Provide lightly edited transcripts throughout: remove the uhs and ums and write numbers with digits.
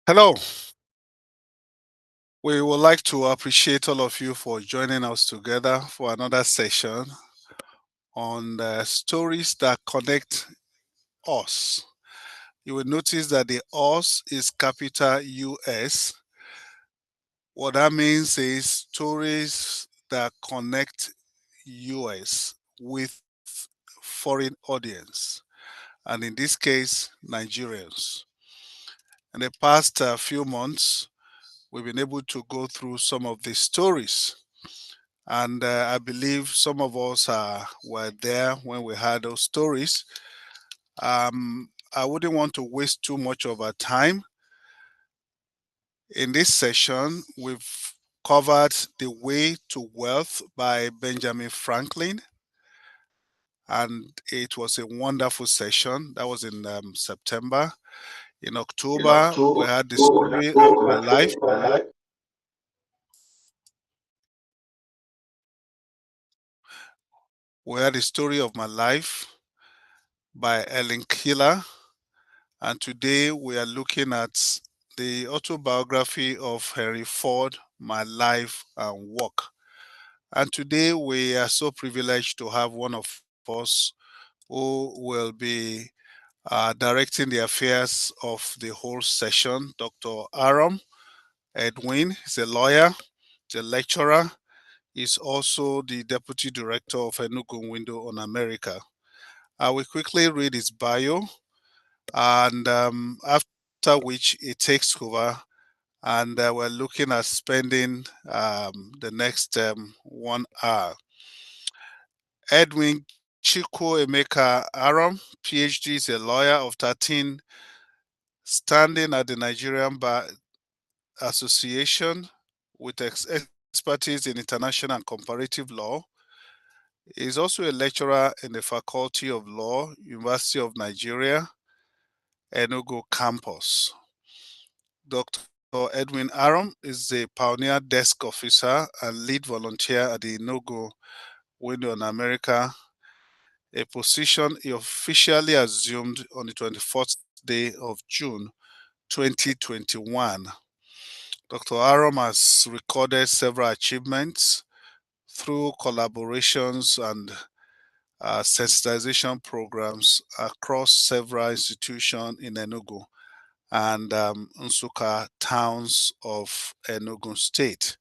Hello. We would like to appreciate all of you for joining us together for another session on the stories that connect us. You will notice that the us is capital US. What that means is stories that connect US with foreign audience, and in this case, Nigerians. In the past few months, we've been able to go through some of these stories. And I believe some of us were there when we had those stories. I wouldn't want to waste too much of our time. In this session, we've covered The Way to Wealth by Benjamin Franklin. And it was a wonderful session. That was in September. In October, we had the story of my life. We had the story of my life by Ellen Keeler. And today we are looking at the autobiography of Henry Ford, My Life and Work. And today we are so privileged to have one of us who will be directing the affairs of the whole session, Dr. Arum Edwin. He's a lawyer, he's a lecturer. He's also the deputy director of Enugu Window on America. I will quickly read his bio, and after which it takes over, and we're looking at spending the next 1 hour. Edwin Chiko Emeka Aram, PhD, is a lawyer of 13, standing at the Nigerian Bar Association with expertise in international and comparative law. He is also a lecturer in the Faculty of Law, University of Nigeria, Enugu campus. Dr. Edwin Aram is a pioneer desk officer and lead volunteer at the Enugu Window on America, a position he officially assumed on the 24th day of June 2021. Dr. Aram has recorded several achievements through collaborations and sensitization programs across several institutions in Enugu and Nsukka towns of Enugu State.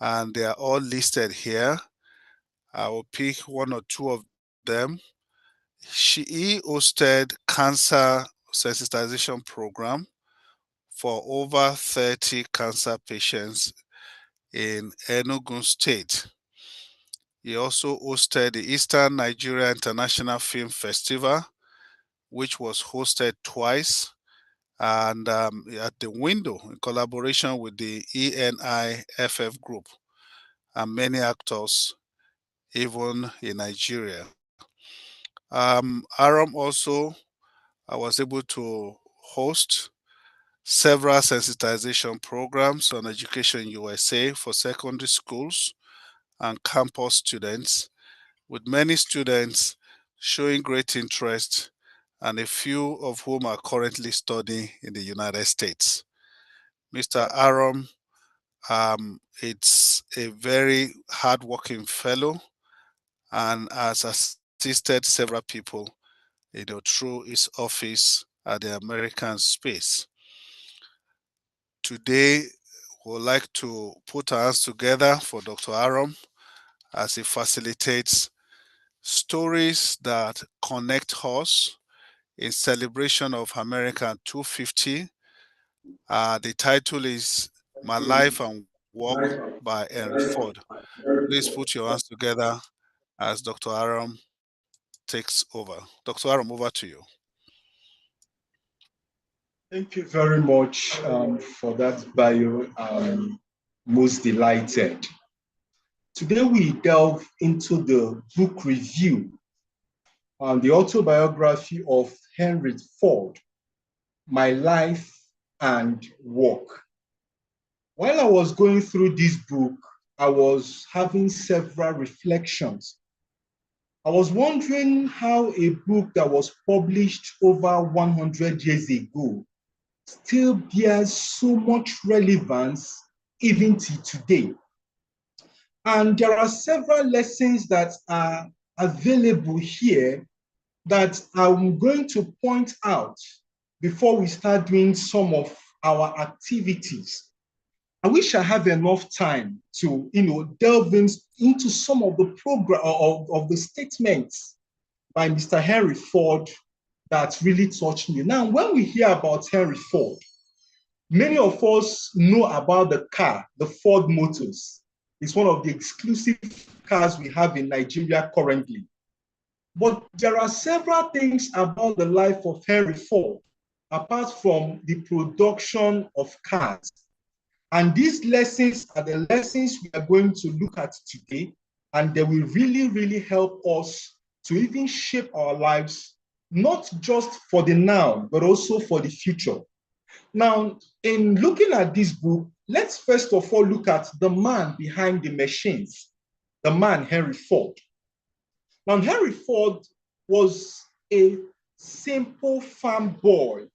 And they are all listed here. I will pick one or two of them. He hosted cancer sensitization program for over 30 cancer patients in Enugu State. He also hosted the Eastern Nigeria International Film Festival, which was hosted twice, and at the window in collaboration with the ENIFF group and many actors, even in Nigeria. Aram also was able to host several sensitization programs on Education USA for secondary schools and campus students, with many students showing great interest and a few of whom are currently studying in the United States. Mr. Aram, it's a very hardworking fellow and has assisted several people, through his office at the American space. Today, we would like to put our hands together for Dr. Aram as he facilitates stories that connect us in celebration of America250. The title is My Life and Work by Henry Ford. Please put your hands together as Dr. Aram takes over. Dr. Aram, over to you. Thank you very much for that bio. Most delighted. Today we delve into the book review on the autobiography of Henry Ford, My Life and Work. While I was going through this book, I was having several reflections. I was wondering how a book that was published over 100 years ago still bears so much relevance even till today. And there are several lessons that are available here that I'm going to point out before we start doing some of our activities. I wish I have enough time to, delve into some of the program of the statements by Mr. Henry Ford that really touched me. Now, when we hear about Henry Ford, many of us know about the car, the Ford Motors. It's one of the exclusive cars we have in Nigeria currently. But there are several things about the life of Henry Ford, apart from the production of cars. And these lessons are the lessons we are going to look at today, and they will really, really help us to even shape our lives, not just for the now, but also for the future. Now, in looking at this book, let's first of all look at the man behind the machines, the man, Henry Ford. Now, Henry Ford was a simple farm boy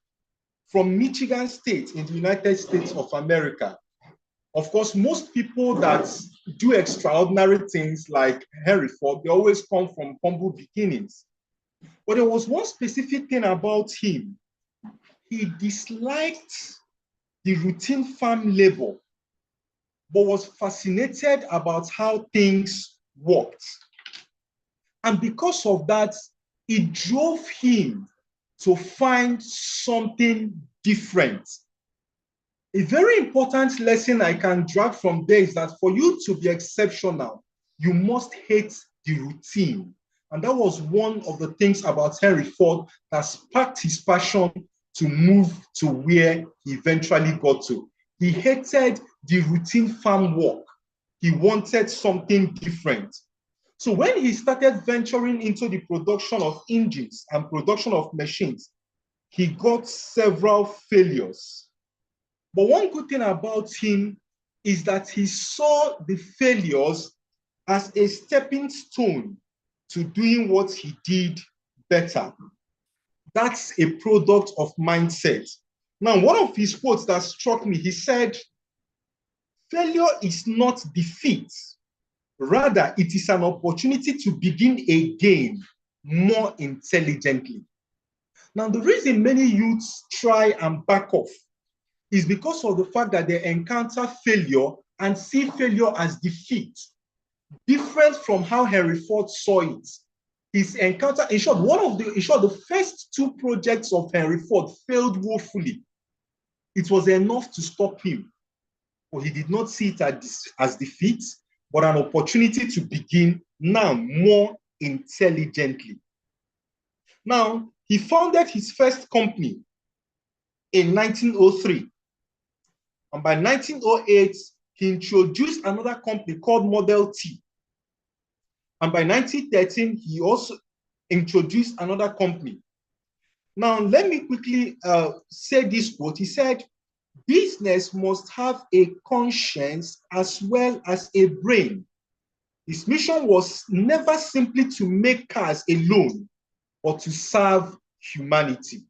from Michigan State in the United States of America. Of course, most people that do extraordinary things like Henry Ford, they always come from humble beginnings. But there was one specific thing about him. He disliked the routine farm labor, but was fascinated about how things worked. And because of that, it drove him to find something different. A very important lesson I can drag from there is that for you to be exceptional, you must hate the routine. And that was one of the things about Henry Ford that sparked his passion to move to where he eventually got to. He hated the routine farm work. He wanted something different. So when he started venturing into the production of engines and production of machines, he got several failures. But one good thing about him is that he saw the failures as a stepping stone to doing what he did better. That's a product of mindset. Now, one of his quotes that struck me, he said, "Failure is not defeat. Rather, it is an opportunity to begin again more intelligently." Now, the reason many youths try and back off is because of the fact that they encounter failure and see failure as defeat, different from how Henry Ford saw it. His encounter, in short, the first two projects of Henry Ford failed woefully. It was enough to stop him. But he did not see it as defeat, but an opportunity to begin now more intelligently. Now, he founded his first company in 1903. And by 1908, he introduced another company called Model T. And by 1913, he also introduced another company. Now, let me quickly say this quote. He said, "Business must have a conscience as well as a brain." His mission was never simply to make cars alone, but to serve humanity.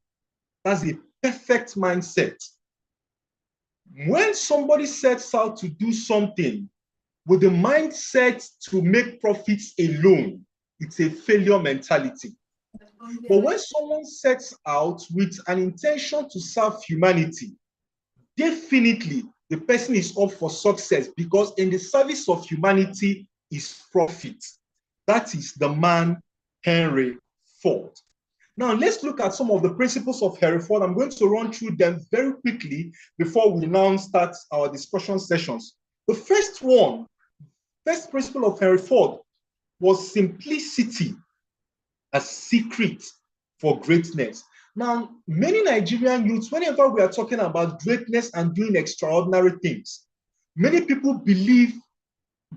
That's a perfect mindset. When somebody sets out to do something with the mindset to make profits alone, it's a failure mentality. But when someone sets out with an intention to serve humanity, definitely the person is up for success, because in the service of humanity is profit. That is the man, Henry Ford. Now, let's look at some of the principles of Henry Ford. I'm going to run through them very quickly before we now start our discussion sessions. The first principle of Henry Ford was simplicity as secret for greatness. Now, many Nigerian youths, whenever we are talking about greatness and doing extraordinary things, many people believe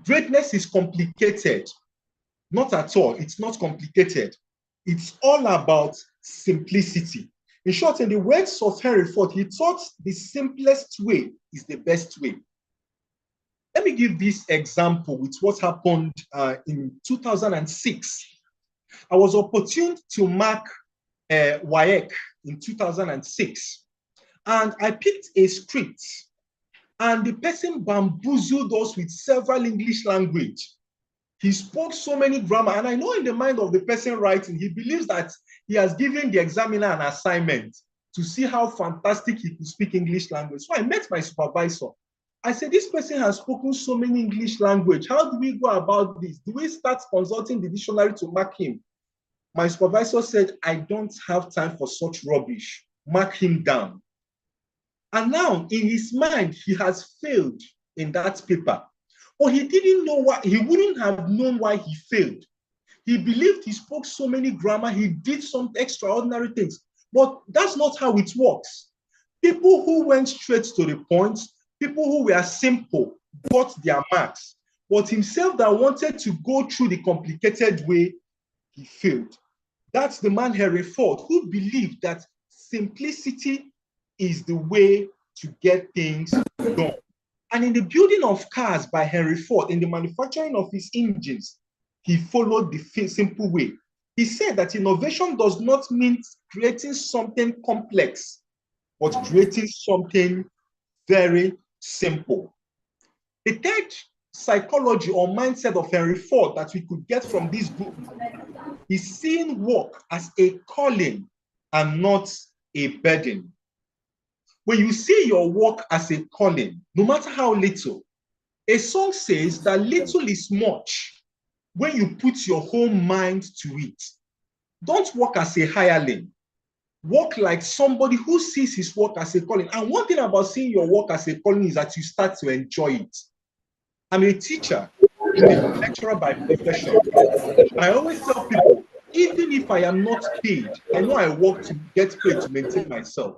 greatness is complicated. Not at all. It's not complicated. It's all about simplicity. In short, in the words of Henry Ford, he thought the simplest way is the best way. Let me give this example with what happened in 2006. I was opportune to mark WAEC in 2006. And I picked a script, and the person bamboozled us with several English language. He spoke so many grammar, and I know in the mind of the person writing, he believes that he has given the examiner an assignment to see how fantastic he could speak English language. So I met my supervisor. I said, this person has spoken so many English language. How do we go about this? Do we start consulting the dictionary to mark him? My supervisor said, I don't have time for such rubbish. Mark him down. And now in his mind, he has failed in that paper. Or he didn't know why, he wouldn't have known why he failed. He believed he spoke so many grammar, he did some extraordinary things. But that's not how it works. People who went straight to the point, people who were simple, got their marks. But himself that wanted to go through the complicated way, he failed. That's the man Henry Ford, who believed that simplicity is the way to get things done. And in the building of cars by Henry Ford, in the manufacturing of his engines, he followed the simple way. He said that innovation does not mean creating something complex, but creating something very simple. The third psychology or mindset of Henry Ford that we could get from this book is seeing work as a calling and not a burden. When you see your work as a calling, no matter how little, a song says that little is much when you put your whole mind to it. Don't work as a hireling. Work like somebody who sees his work as a calling. And one thing about seeing your work as a calling is that you start to enjoy it. I'm a teacher, I'm a lecturer by profession. I always tell people, even if I am not paid, I know I work to get paid to maintain myself.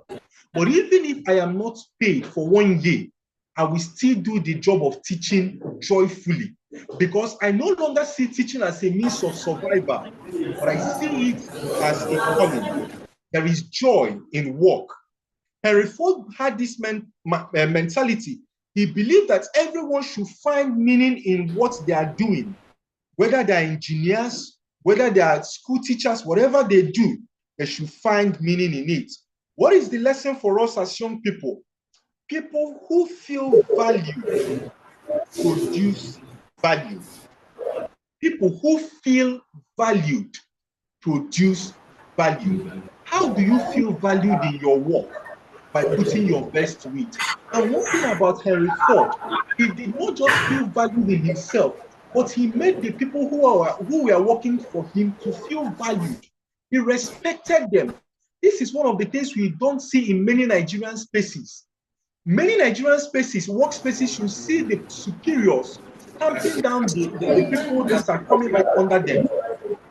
But even if I am not paid for 1 year, I will still do the job of teaching joyfully, because I no longer see teaching as a means of survival, but I see it as a calling. There is joy in work. Henry Ford had this mentality. He believed that everyone should find meaning in what they are doing, whether they are engineers, whether they are school teachers, whatever they do, they should find meaning in it. What is the lesson for us as young people? People who feel valued produce value. People who feel valued produce value. How do you feel valued in your work? By putting your best to it. And one thing about Henry Ford, he did not just feel valued in himself, but he made the people who were working for him to feel valued. He respected them. This is one of the things we don't see in many Nigerian spaces. Many Nigerian spaces, workspaces, you see the superiors stamping down the people that are coming right under them.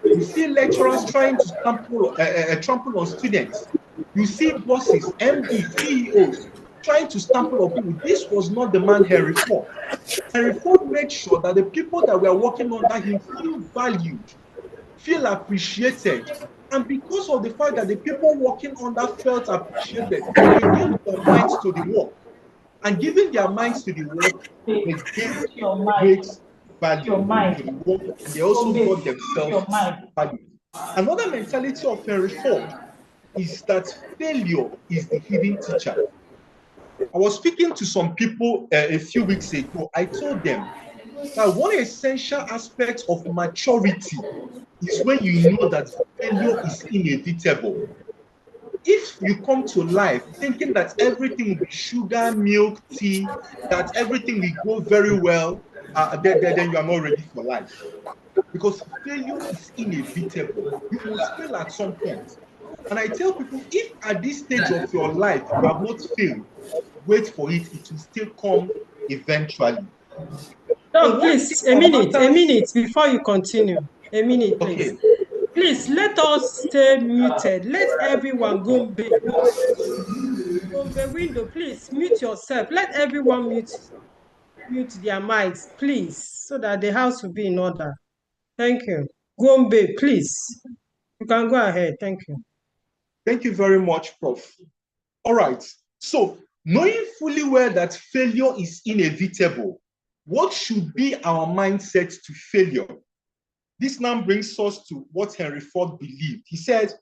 You see lecturers trying to trample on students. You see bosses, MD, CEOs trying to stample on people. This was not the man Henry Ford. Henry Ford made sure that the people that were working under him feel valued, feel appreciated. And because of the fact that the people working under felt appreciated, they gave their minds to the work. And giving their minds to the work, they gave great value to the work, and they also got themselves value. Another mentality of Henry Ford is that failure is the hidden teacher. I was speaking to some people a few weeks ago. I told them that one essential aspect of maturity is when you know that failure is inevitable. If you come to life thinking that everything will be sugar, milk, tea, that everything will go very well, then you are not ready for life. Because failure is inevitable. You must fail at some point. And I tell people, if at this stage of your life you have not failed, wait for it. It will still come eventually. No, please, a minute before you continue. A minute, please. Okay. Please, let us stay muted. Let everyone go back. From the window, please mute yourself. Let everyone mute their mics, please, so that the house will be in order. Thank you. Gombe, please. You can go ahead. Thank you. Thank you very much, Prof. All right. So, knowing fully well that failure is inevitable, what should be our mindset to failure? This now brings us to what Henry Ford believed. He said,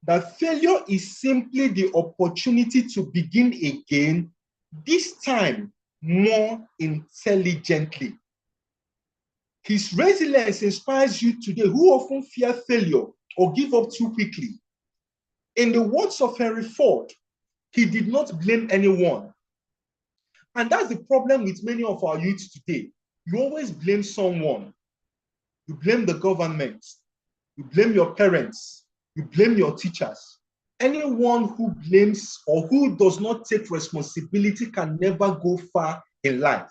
that failure is simply the opportunity to begin again, this time more intelligently. His resilience inspires you today who often fear failure or give up too quickly. In the words of Henry Ford, he did not blame anyone. And that's the problem with many of our youth today. You always blame someone. You blame the government. You blame your parents. You blame your teachers. Anyone who blames or who does not take responsibility can never go far in life.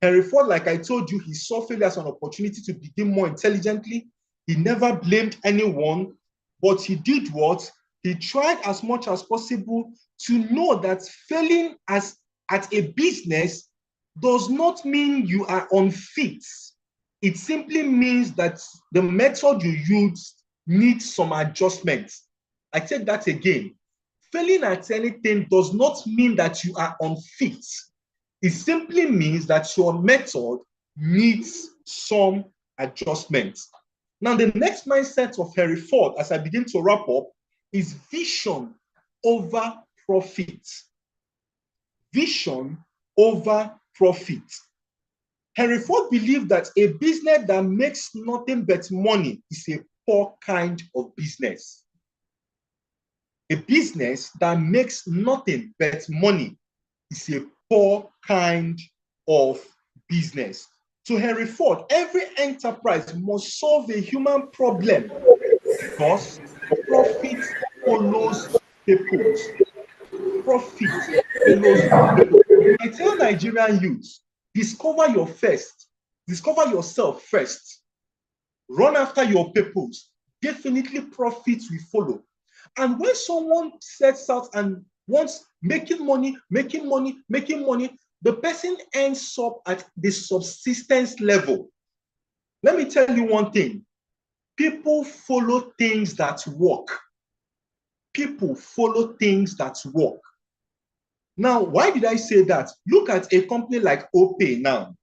Henry Ford, like I told you, he saw failure as an opportunity to begin more intelligently. He never blamed anyone, but he did what? He tried as much as possible to know that failing at a business does not mean you are unfit. It simply means that the method you use needs some adjustments. I take that again. Failing at anything does not mean that you are unfit. It simply means that your method needs some adjustments. Now, the next mindset of Henry Ford, as I begin to wrap up, is vision over profit. Vision over profit. Henry Ford believed that a business that makes nothing but money is a poor kind of business. A business that makes nothing but money is a poor kind of business. To Henry Ford, every enterprise must solve a human problem because profit follows purpose. Profit follows purpose. I tell Nigerian youth, discover yourself first. Run after your purpose. Definitely profit will follow. And when someone sets out and wants making money, the person ends up at the subsistence level. Let me tell you one thing. People follow things that work. People follow things that work. Now, why did I say that? Look at a company like OPay now.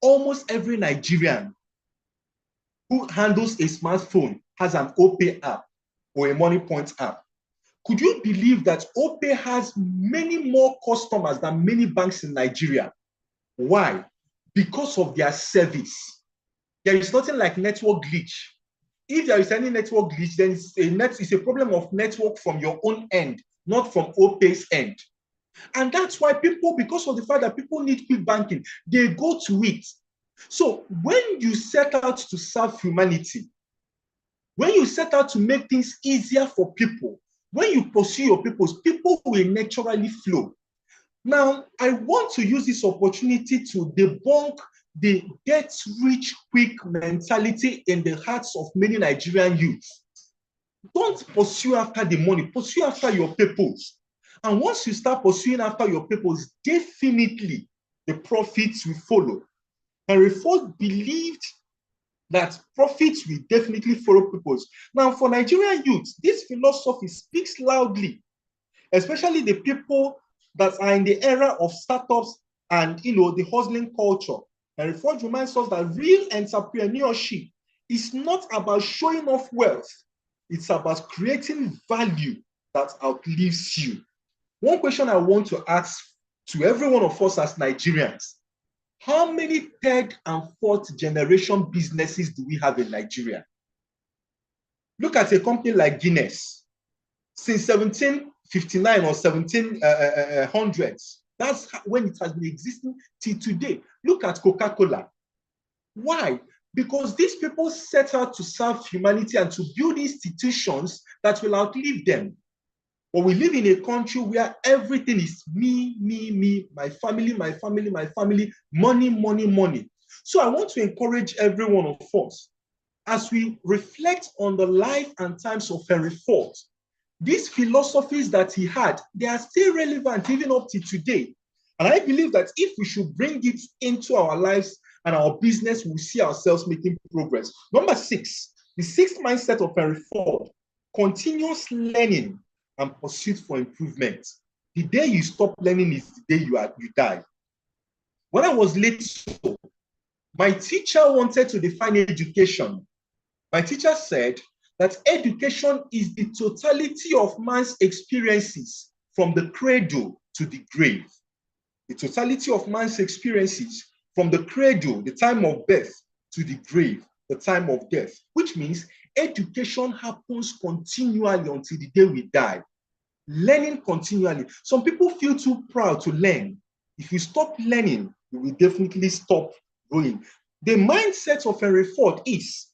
Almost every Nigerian who handles a smartphone has an OPay app or a money point app. Could you believe that OPay has many more customers than many banks in Nigeria? Why? Because of their service. There is nothing like network glitch. If there is any network glitch, then it's a problem of network from your own end, not from OPay's end. And that's why people, because of the fact that people need quick banking, they go to it. So when you set out to serve humanity, when you set out to make things easier for people, when you pursue your purpose, people will naturally flow. Now, I want to use this opportunity to debunk the get rich quick mentality in the hearts of many Nigerian youths. Don't pursue after the money, pursue after your purpose. And once you start pursuing after your purpose, definitely the profits will follow. Henry Ford believed that profits will definitely follow purpose. Now, for Nigerian youth, this philosophy speaks loudly, especially the people that are in the era of startups and the hustling culture. Henry Ford reminds us that real entrepreneurship is not about showing off wealth. It's about creating value that outlives you. One question I want to ask to every one of us as Nigerians: how many third and fourth generation businesses do we have in Nigeria? Look at a company like Guinness. Since 1759 or 1700s, that's when it has been existing till today. Look at Coca-Cola. Why? Because these people set out to serve humanity and to build institutions that will outlive them. But we live in a country where everything is me, my family, money. So I want to encourage every one of us, as we reflect on the life and times of Henry Ford, these philosophies that he had, they are still relevant even up to today. And I believe that if we should bring it into our lives and our business, we'll see ourselves making progress. Number 6, the 6th mindset of Henry Ford: continuous learning and pursuit for improvement. The day you stop learning is the day you die. When I was little, my teacher wanted to define education. My teacher said that education is the totality of man's experiences from the cradle to the grave. The totality of man's experiences from the cradle, the time of birth, to the grave, the time of death, which means education happens continually until the day we die. Learning continually. Some people feel too proud to learn. If you stop learning, you will definitely stop growing. The mindset of Henry Ford is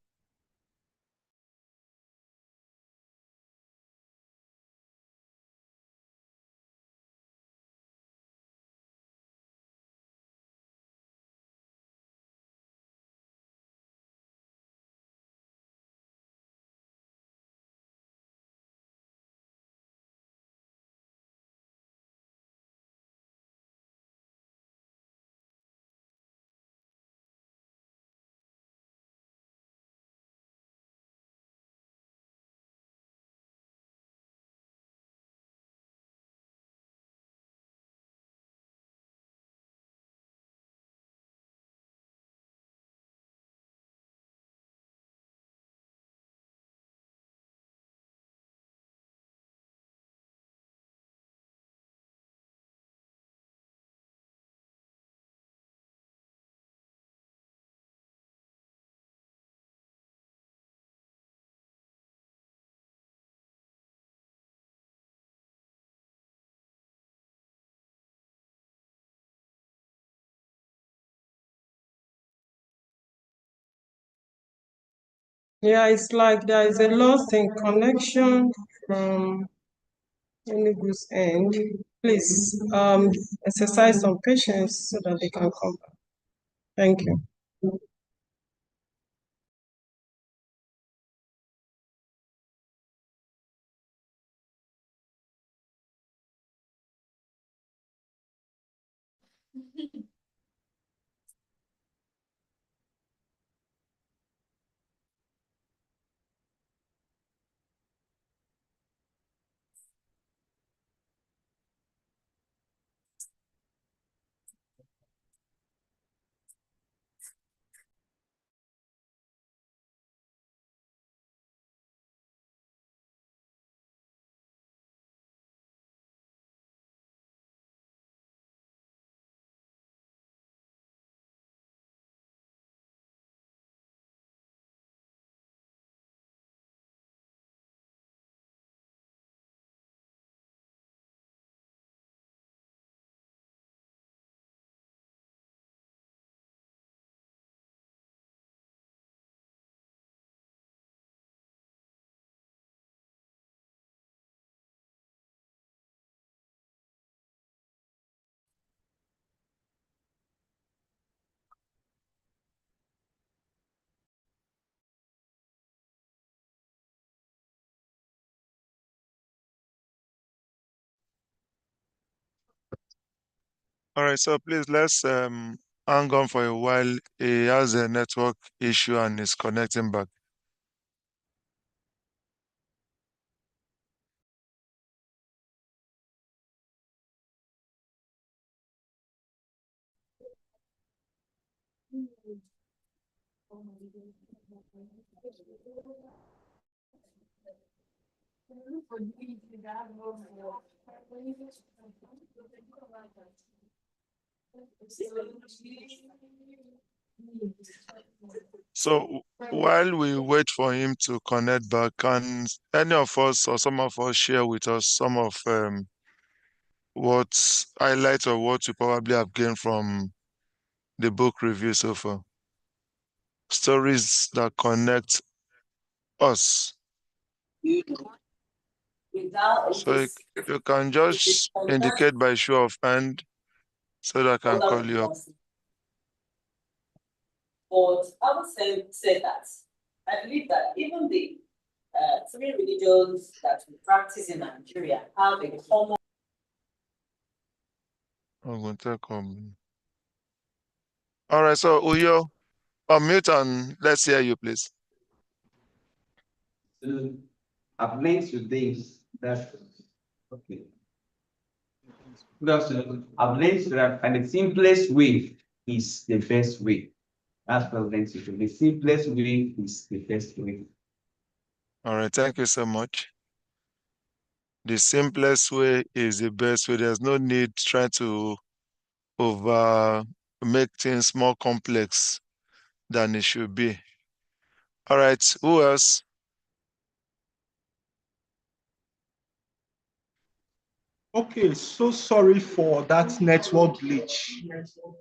Yeah, it's like there is a loss in connection from Enugu's end. Please exercise some patience so that they can come back. Thank you. All right, so please let's hang on for a while. He has a network issue and is connecting back. So while we wait for him to connect back, can any of us or some of us share with us some of what highlights or what you probably have gained from the book review so far? Stories that connect us. So you can just indicate by show of hand so that I can call you up. But I would say that I believe that even the three religions that we practice in Nigeria have a common. I'm going to come. All right, so Uyo, unmute and let's hear you, please. I've learned today that okay. Good afternoon. I've learned that and the simplest way is the best way. That's what I've learned today. The simplest way is the best way. All right, thank you so much. The simplest way is the best way. There's no need trying to make things more complex than it should be. All right, who else? Okay, so sorry for that network glitch.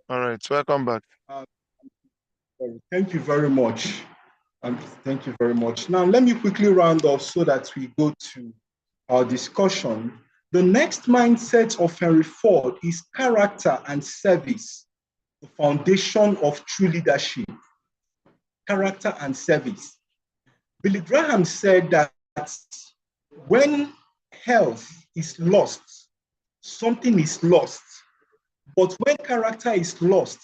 All right, welcome back. Thank you very much. Thank you very much. Now, let me quickly round off so that we go to our discussion. The next mindset of Henry Ford is character and service, the foundation of true leadership. Character and service. Billy Graham said that when health is lost, something is lost. But when character is lost,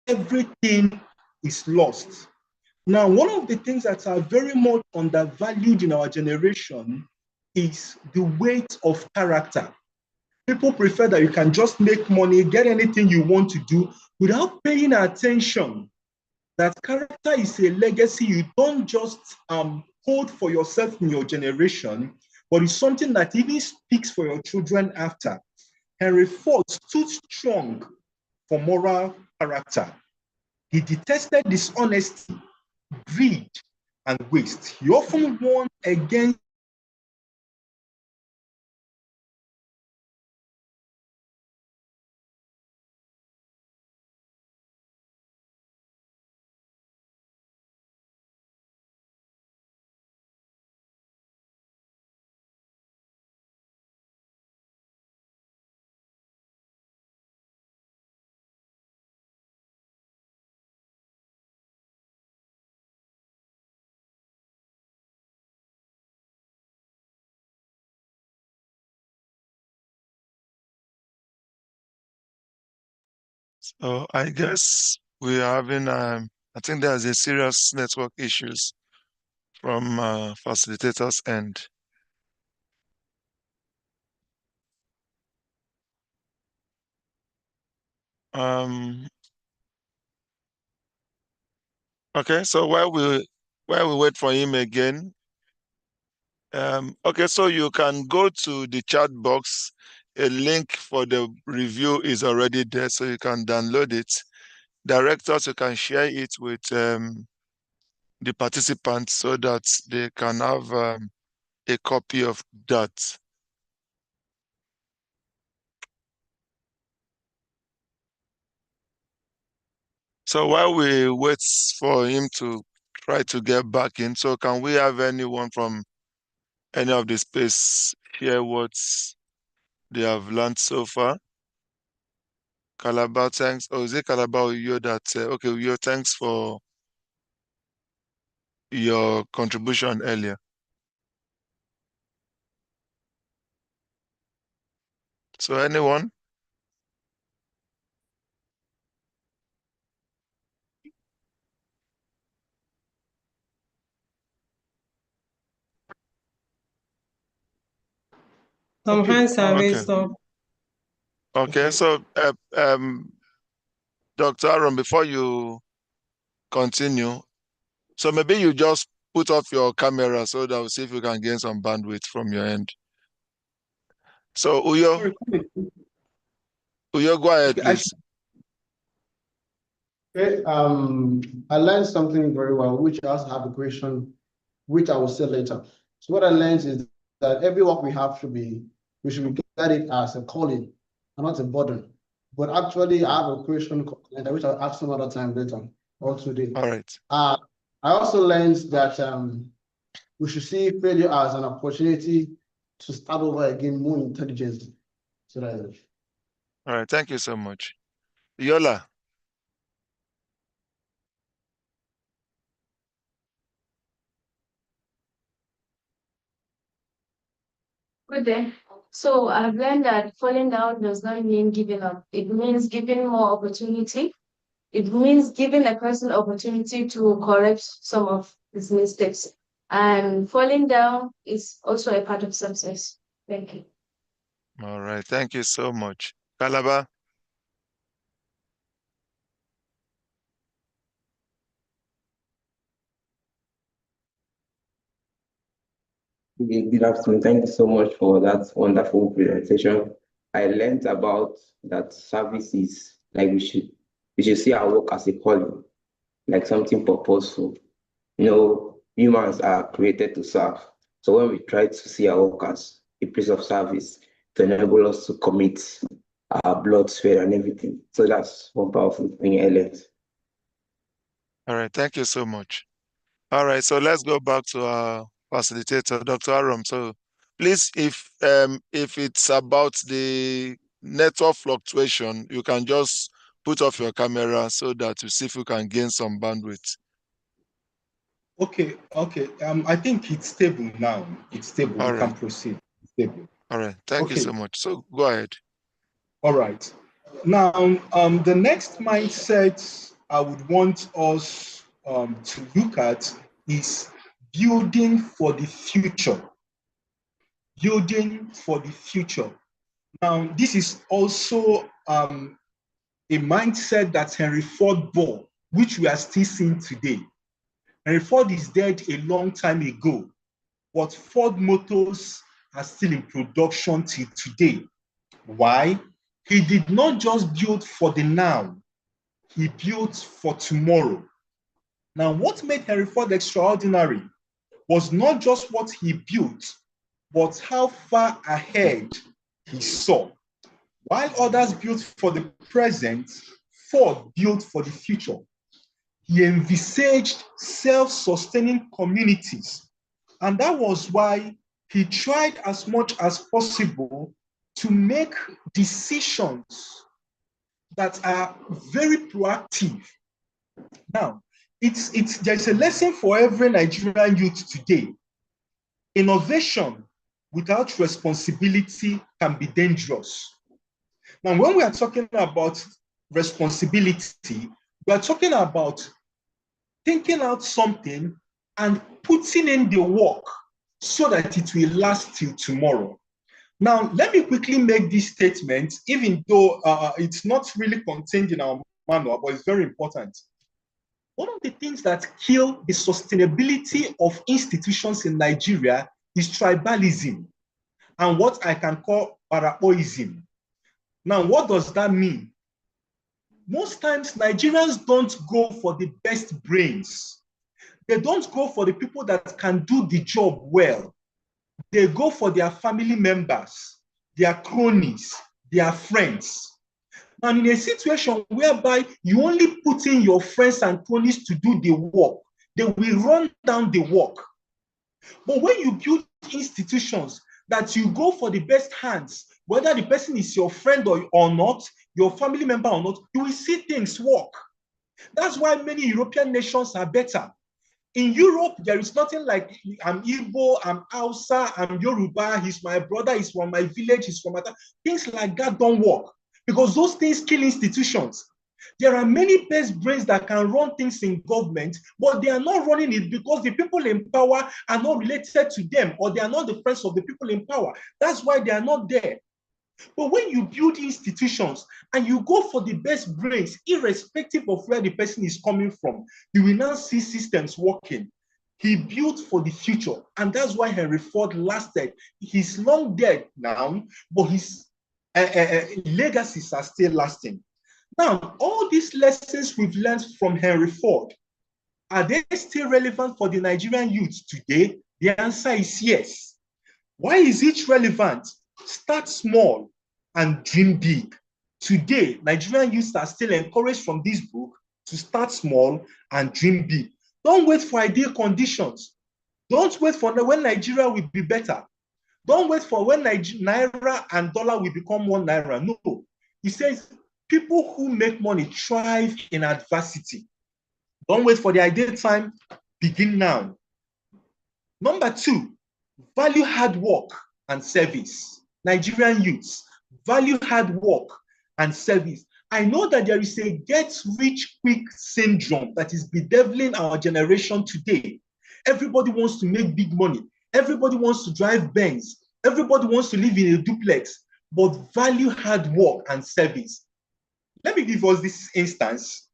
everything is lost. Now, one of the things that are very much undervalued in our generation is the weight of character. People prefer that you can just make money, get anything you want to do without paying attention that character is a legacy you don't just hold for yourself in your generation, but it's something that even speaks for your children after. Henry Ford stood strong for moral character. He detested dishonesty, greed, and waste. He often warned against So I guess we're having, I think there's a serious network issues from facilitators' end. Okay, so while we wait for him again, okay, so you can go to the chat box. A link for the review is already there, so you can download it. Directors, you can share it with the participants so that they can have a copy of that. So while we wait for him to try to get back in, so can we have anyone from any of the space share what they have learned so far? Calabar, thanks. Oh, is it Calabar Uyo that, okay, Uyo, thanks for your contribution earlier. So anyone? Some okay. hands are Okay. raised up. Okay, so Dr. Arum, before you continue, so maybe you just put off your camera so that we'll see if you can gain some bandwidth from your end. So Uyo, Sorry, Uyo, go ahead, okay, please. Okay, I learned something very well, which I also have a question, which I will say later. So what I learned is that every work we have we should regard it as a calling and not a burden. But actually, I have a question which I'll ask some other time later or today. All right. I also learned that we should see failure as an opportunity to start over again more intelligently. So that's it. All right, thank you so much. Yola. Good day. So I've learned that falling down does not mean giving up. It means giving more opportunity. It means giving a person opportunity to correct some of his mistakes. And falling down is also a part of success. Thank you. All right, thank you so much. Calabar. Good afternoon. Thank you so much for that wonderful presentation. I learned about that services, like we should see our work as a calling, like something purposeful. Humans are created to serve. So when we try to see our work as a place of service to enable us to commit our blood, sweat, and everything. So that's one powerful thing I learned. All right, thank you so much. All right, so let's go back to our facilitator, Dr. Arum. So please, if it's about the network fluctuation, you can just put off your camera so that you see if you can gain some bandwidth. Okay. I think it's stable now. It's stable. All We right. can proceed. It's stable. All right. Thank you so much. So go ahead. All right. Now, the next mindset I would want us to look at is building for the future. Building for the future. Now, this is also a mindset that Henry Ford bore, which we are still seeing today. Henry Ford is dead a long time ago, but Ford Motors are still in production till today. Why? He did not just build for the now, he built for tomorrow. Now, what made Henry Ford extraordinary was not just what he built, but how far ahead he saw. While others built for the present, Ford built for the future. He envisaged self-sustaining communities, and that was why he tried as much as possible to make decisions that are very proactive. Now, there's a lesson for every Nigerian youth today. Innovation without responsibility can be dangerous. Now, when we are talking about responsibility, we are talking about thinking out something and putting in the work so that it will last till tomorrow. Now, let me quickly make this statement, even though it's not really contained in our manual, but it's very important. One of the things that kill the sustainability of institutions in Nigeria is tribalism and what I can call paraoism. Now, what does that mean? Most times, Nigerians don't go for the best brains. They don't go for the people that can do the job well. They go for their family members, their cronies, their friends. And in a situation whereby you only put in your friends and cronies to do the work, they will run down the work. But when you build institutions that you go for the best hands, whether the person is your friend or not, your family member or not, you will see things work. That's why many European nations are better. In Europe, there is nothing like I'm Igbo, I'm Hausa, I'm Yoruba, he's my brother, he's from my village, he's from my town. Things like that don't work because those things kill institutions. There are many best brains that can run things in government, but they are not running it because the people in power are not related to them or they are not the friends of the people in power. That's why they are not there. But when you build institutions and you go for the best brains, irrespective of where the person is coming from, you will now see systems working. He built for the future, and that's why Henry Ford lasted. He's long dead now, but his legacies are still lasting. Now, all these lessons we've learned from Henry Ford, are they still relevant for the Nigerian youth today? The answer is yes. Why is it relevant? Start small and dream big. Today, Nigerian youths are still encouraged from this book to start small and dream big. Don't wait for ideal conditions. Don't wait for when Nigeria will be better. Don't wait for when Naira and dollar will become 1 naira. No. He says people who make money thrive in adversity. Don't wait for the ideal time. Begin now. Number 2, value hard work and service. Nigerian youths, value hard work and service. I know that there is a get-rich-quick syndrome that is bedeviling our generation today. Everybody wants to make big money. Everybody wants to drive Benz. Everybody wants to live in a duplex, but value hard work and service. Let me give us this instance.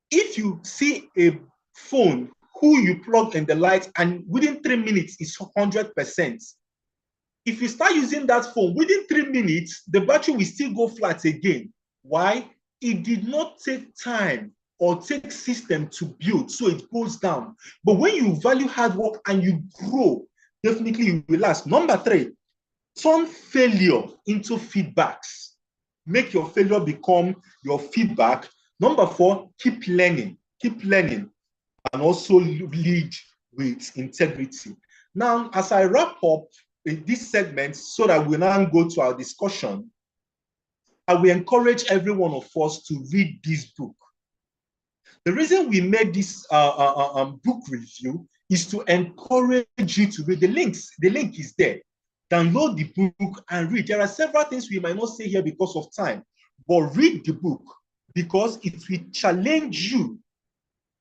If you see a phone who you plug in the light, and within 3 minutes, it's 100%. If you start using that phone, within 3 minutes, the battery will still go flat again. Why? It did not take time or take system to build, so it goes down. But when you value hard work and you grow, definitely you will last. Number 3, turn failure into feedbacks. Make your failure become your feedback. Number 4, keep learning, and also lead with integrity. Now, as I wrap up this segment so that we now go to our discussion, I will encourage every one of us to read this book. The reason we made this book review is to encourage you to read the links. The link is there. Download the book and read. There are several things we might not say here because of time, but read the book because it will challenge you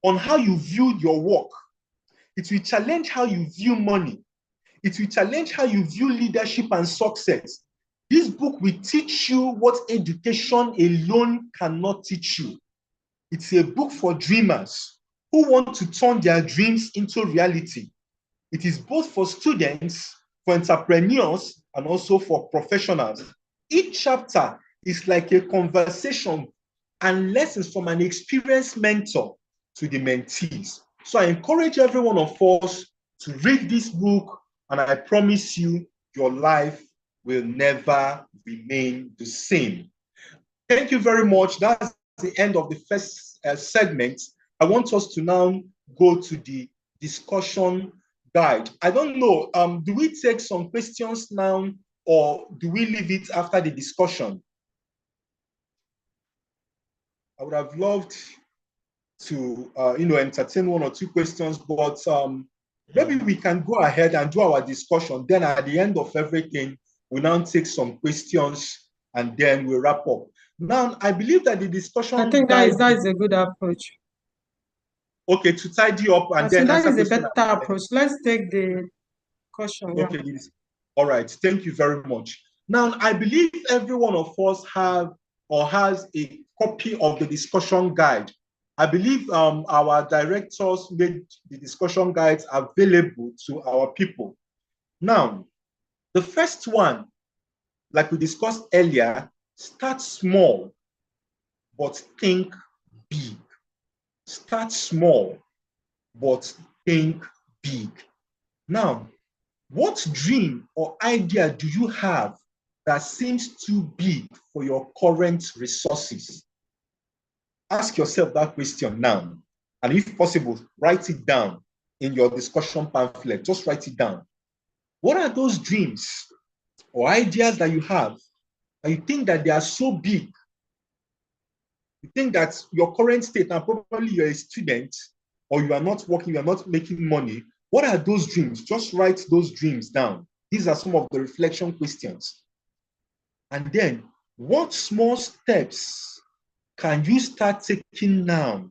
on how you view your work. It will challenge how you view money. It will challenge how you view leadership and success. This book will teach you what education alone cannot teach you. It's a book for dreamers who want to turn their dreams into reality. It is both for students, for entrepreneurs, and also for professionals. Each chapter is like a conversation and lessons from an experienced mentor to the mentees. So I encourage every one of us to read this book, and I promise you, your life will never remain the same. Thank you very much. That's the end of the first segment. I want us to now go to the discussion guide. I don't know, do we take some questions now, or do we leave it after the discussion? I would have loved to entertain 1 or 2 questions, but maybe we can go ahead and do our discussion. Then at the end of everything, we now take some questions and then we wrap up. Now, I believe that the discussion. I think that is a good approach. Okay, to tidy up and then that answer is a questions. better approach. Let's take the question. Okay, all right. Thank you very much. Now, I believe every one of us have or has a copy of the discussion guide. I believe our directors made the discussion guides available to our people. Now, the first one, like we discussed earlier, start small, but think big. Start small, but think big. Now, what dream or idea do you have that seems too big for your current resources? Ask yourself that question now. And if possible, write it down in your discussion pamphlet. Just write it down. What are those dreams or ideas that you have and you think that they are so big? You think that your current state, and probably you're a student or you are not working, you are not making money. What are those dreams? Just write those dreams down. These are some of the reflection questions. And then, what small steps can you start taking now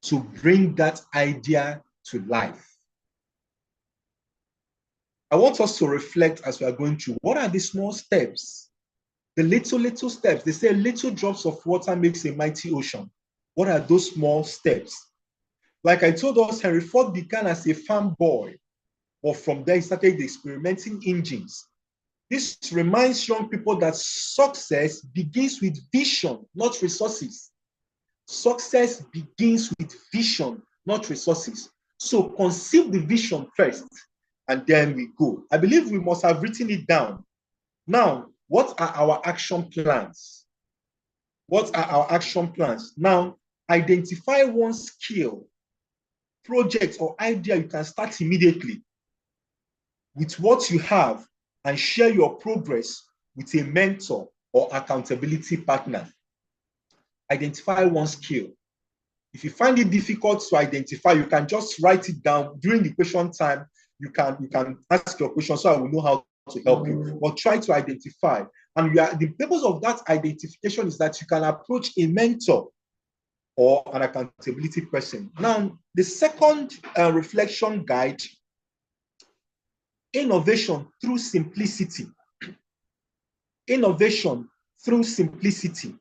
to bring that idea to life? I want us to reflect as we are going through. What are the small steps? The little steps. They say little drops of water makes a mighty ocean. What are those small steps? Like I told us, Henry Ford began as a farm boy, but from there he started experimenting engines. This reminds young people that success begins with vision, not resources. Success begins with vision, not resources. So conceive the vision first, and then we go. I believe we must have written it down. Now, what are our action plans? What are our action plans? Now, identify one skill, project, or idea you can start immediately with what you have and share your progress with a mentor or accountability partner. Identify one skill. If you find it difficult to identify, you can just write it down. During the question time, you can ask your question so I will know how to help you. But try to identify. And the purpose of that identification is that you can approach a mentor or an accountability person. Now, the second reflection guide, innovation through simplicity. Innovation through simplicity.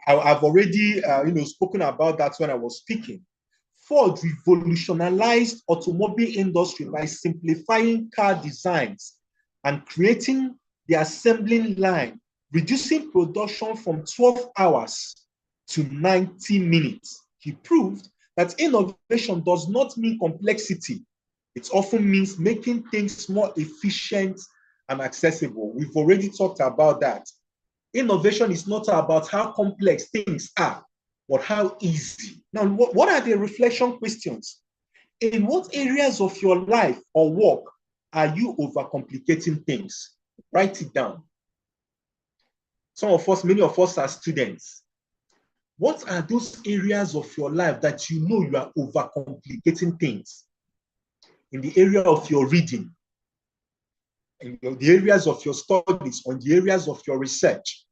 I've already spoken about that when I was speaking. Ford revolutionized automobile industry by simplifying car designs and creating the assembling line, reducing production from 12 hours to 90 minutes. He proved that innovation does not mean complexity. It often means making things more efficient and accessible. We've already talked about that. Innovation is not about how complex things are, but how easy. Now, what are the reflection questions? In what areas of your life or work are you overcomplicating things? Write it down. Some of us, many of us are students. What are those areas of your life that you know you are overcomplicating things? In the area of your reading, in the areas of your studies, on the areas of your research,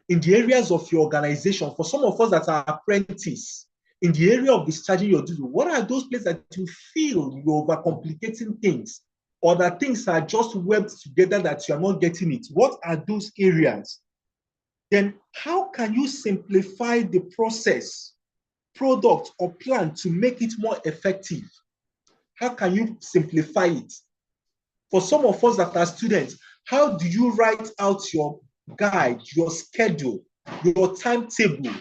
in the areas of your organization. For some of us that are apprentices, in the area of discharging your duty, what are those places that you feel you're overcomplicating things, or that things are just webbed together that you are not getting it? What are those areas? Then how can you simplify the process, product, or plan to make it more effective? How can you simplify it? For some of us that are students, how do you write out your guide, your schedule, your timetable,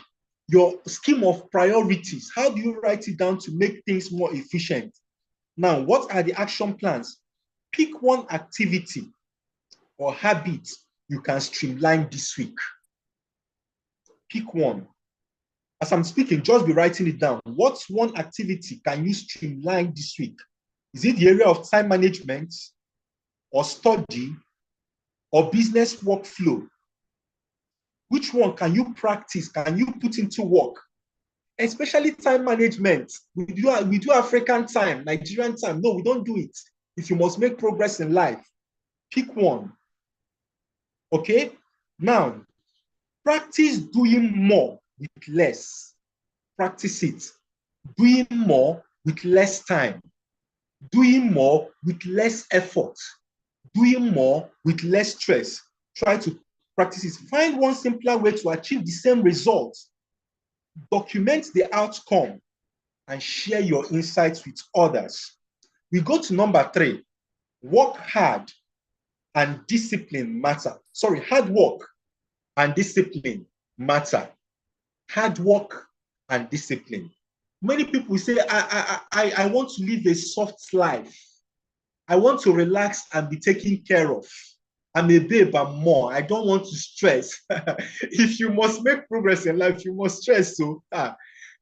your scheme of priorities? How do you write it down to make things more efficient? Now, what are the action plans? Pick one activity or habit you can streamline this week. Pick one. As I'm speaking, just be writing it down. What's one activity can you streamline this week? Is it the area of time management, or study, or business workflow? Which one can you practice? Can you put into work? Especially time management. We do African time, Nigerian time. No, we don't do it. If you must make progress in life, pick one. Okay? Now, practice doing more with less. Practice it. Doing more with less time. Doing more with less effort. Doing more with less stress. Try to practice it. Find one simpler way to achieve the same results. Document the outcome and share your insights with others. We go to number 3. Work hard and discipline matter. Sorry, hard work and discipline matter. Hard work and discipline. Many people say, I want to live a soft life. I want to relax and be taken care of. I'm a babe, I'm more. I don't want to stress. If you must make progress in life, you must stress. So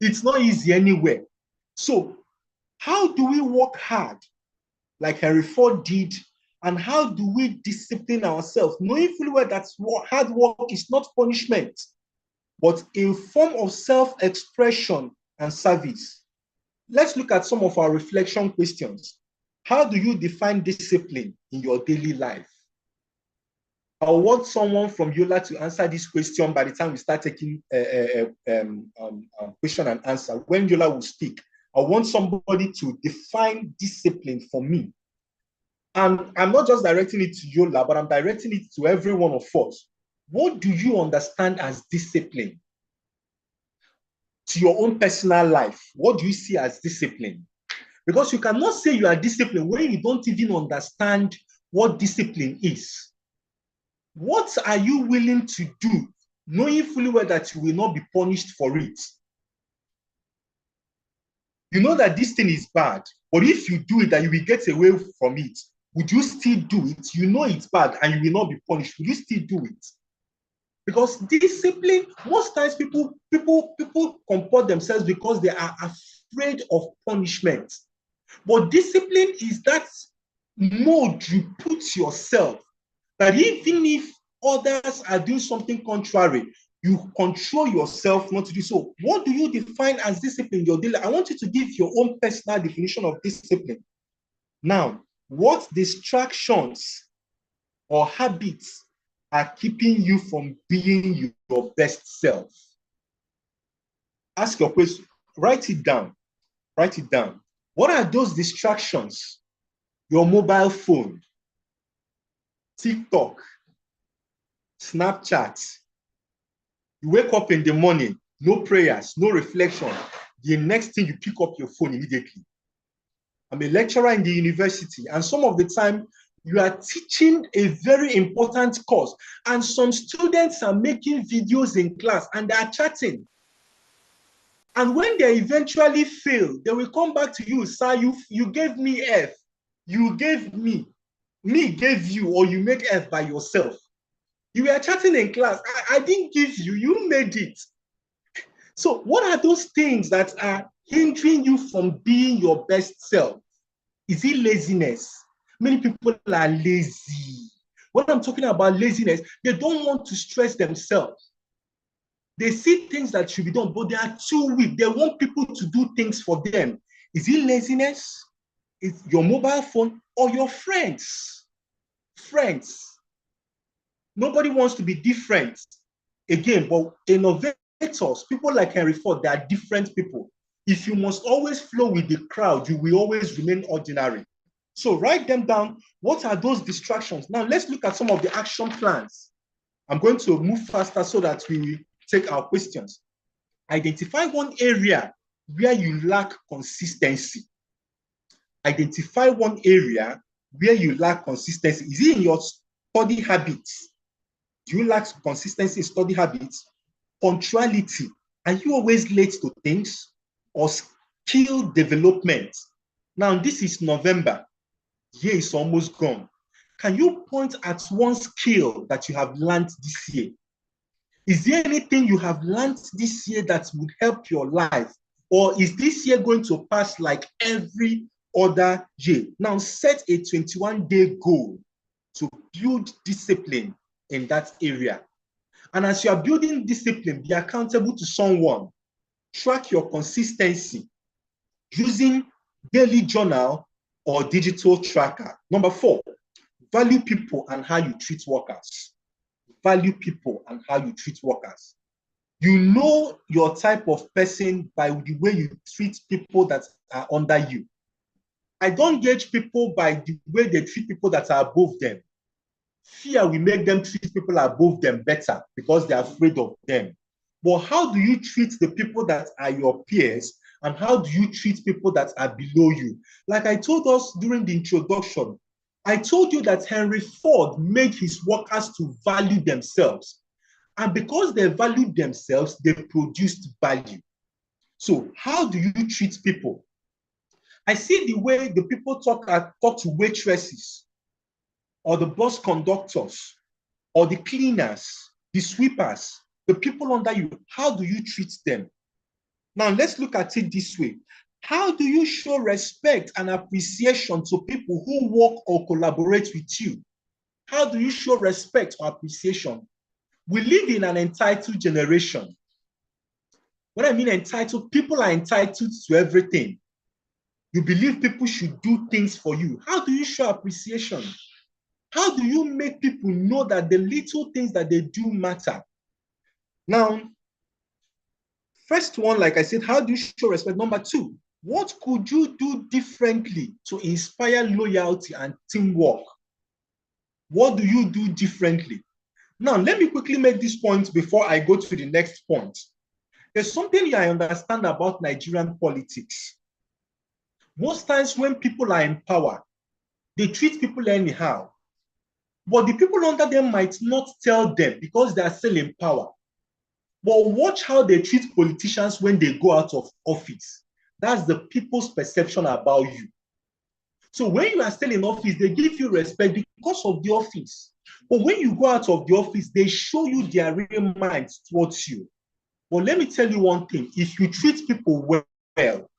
it's not easy anywhere. So how do we work hard like Henry Ford did? And how do we discipline ourselves, knowing fully well that hard work is not punishment, but a form of self-expression and service? Let's look at some of our reflection questions. How do you define discipline in your daily life? I want someone from Yola to answer this question by the time we start taking question and answer. When Yola will speak, I want somebody to define discipline for me. And I'm not just directing it to Yola, but I'm directing it to every one of us. What do you understand as discipline? To your own personal life, what do you see as discipline? Because you cannot say you are disciplined when you don't even understand what discipline is. What are you willing to do, knowing fully well that you will not be punished for it? You know that this thing is bad, but if you do it and you will get away from it, would you still do it? You know it's bad and you will not be punished. Would you still do it? Because discipline, most times people comport themselves because they are afraid of punishment. But discipline is that mode you put yourself, that even if others are doing something contrary, you control yourself not to do so. What do you define as discipline in your daily life? I want you to give your own personal definition of discipline. Now, what distractions or habits are keeping you from being your best self? Ask your question. Write it down. Write it down. What are those distractions? Your mobile phone, TikTok, Snapchat. You wake up in the morning, no prayers, no reflection. the next thing you pick up your phone immediately. I'm a lecturer in the university, and some of the time you are teaching a very important course, and some students are making videos in class and they are chatting. And when they eventually fail, they will come back to you, sir, you gave me F, you gave me gave you, or you made F by yourself. You were chatting in class. I didn't give you, you made it. So what are those things that are hindering you from being your best self? Is it laziness? Many people are lazy. When I'm talking about laziness, they don't want to stress themselves. They see things that should be done, but they are too weak. They want people to do things for them. Is it laziness? Is your mobile phone or your friends? Friends. Nobody wants to be different. Again, but innovators, people like Henry Ford, they are different people. If you must always flow with the crowd, you will always remain ordinary. So write them down. What are those distractions? Now let's look at some of the action plans. I'm going to move faster so that we take our questions. Identify one area where you lack consistency. Identify one area where you lack consistency. Is it in your study habits? Do you lack consistency in study habits? Punctuality. Are you always late to things? Or skill development? Now, this is November. Year is almost gone. Can you point at one skill that you have learned this year? Is there anything you have learned this year that would help your life? Or is this year going to pass like every other year? Now, set a 21-day goal to build discipline in that area. And as you are building discipline, be accountable to someone. Track your consistency using daily journal or digital tracker. Number 4, value people and how you treat workers. Value people and how you treat workers. You know your type of person by the way you treat people that are under you. I don't gauge people by the way they treat people that are above them. Fear will make them treat people above them better because they're afraid of them. But how do you treat the people that are your peers, and how do you treat people that are below you? Like I told us during the introduction, I told you that Henry Ford made his workers to value themselves. And because they valued themselves, they produced value. So how do you treat people? I see the way the people talk to waitresses, or the bus conductors, or the cleaners, the sweepers, the people under you. How do you treat them? Now let's look at it this way. How do you show respect and appreciation to people who work or collaborate with you? How do you show respect or appreciation? We live in an entitled generation. When I mean entitled, people are entitled to everything. You believe people should do things for you. How do you show appreciation? How do you make people know that the little things that they do matter? Now, first one, like I said, how do you show respect? Number 2, what could you do differently to inspire loyalty and teamwork? What do you do differently? Now, let me quickly make this point before I go to the next point. There's something I understand about Nigerian politics. Most times when people are in power, they treat people anyhow. But the people under them might not tell them because they are still in power. But watch how they treat politicians when they go out of office. That's the people's perception about you. So when you are still in office, they give you respect because of the office. But when you go out of the office, they show you their real minds towards you. But let me tell you one thing. If you treat people well,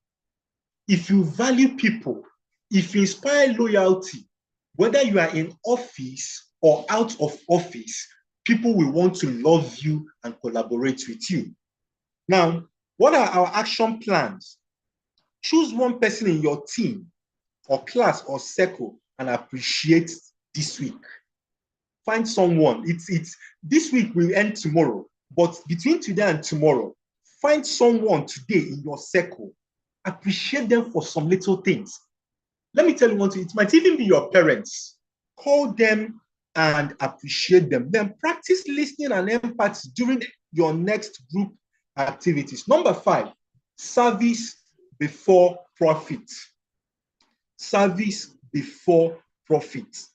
if you value people, if you inspire loyalty, whether you are in office or out of office, people will want to love you and collaborate with you. Now, what are our action plans? Choose one person in your team or class or circle and appreciate this week. Find someone. This week will end tomorrow, but between today and tomorrow, find someone today in your circle. Appreciate them for some little things. Let me tell you one thing, it might even be your parents. Call them and appreciate them. Then practice listening and empathy during your next group activities. Number 5, Service before profit. Service before profit.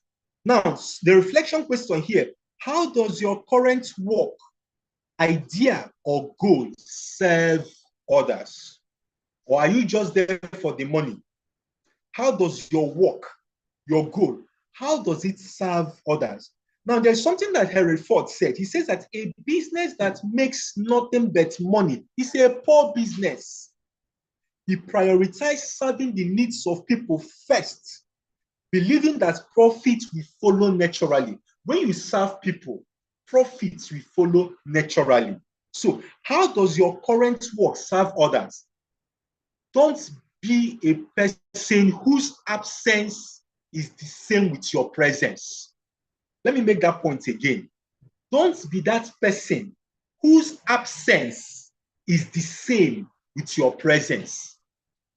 Now, the reflection question here, how does your current work, idea, or goal serve others? Or are you just there for the money? How does your work, your goal, how does it serve others? Now, there's something that Henry Ford said. He says that a business that makes nothing but money is a poor business. He prioritized serving the needs of people first, believing that profits will follow naturally. When you serve people, profits will follow naturally. So, how does your current work serve others? Don't be a person whose absence is the same with your presence. Let me make that point again. Don't be that person whose absence is the same with your presence.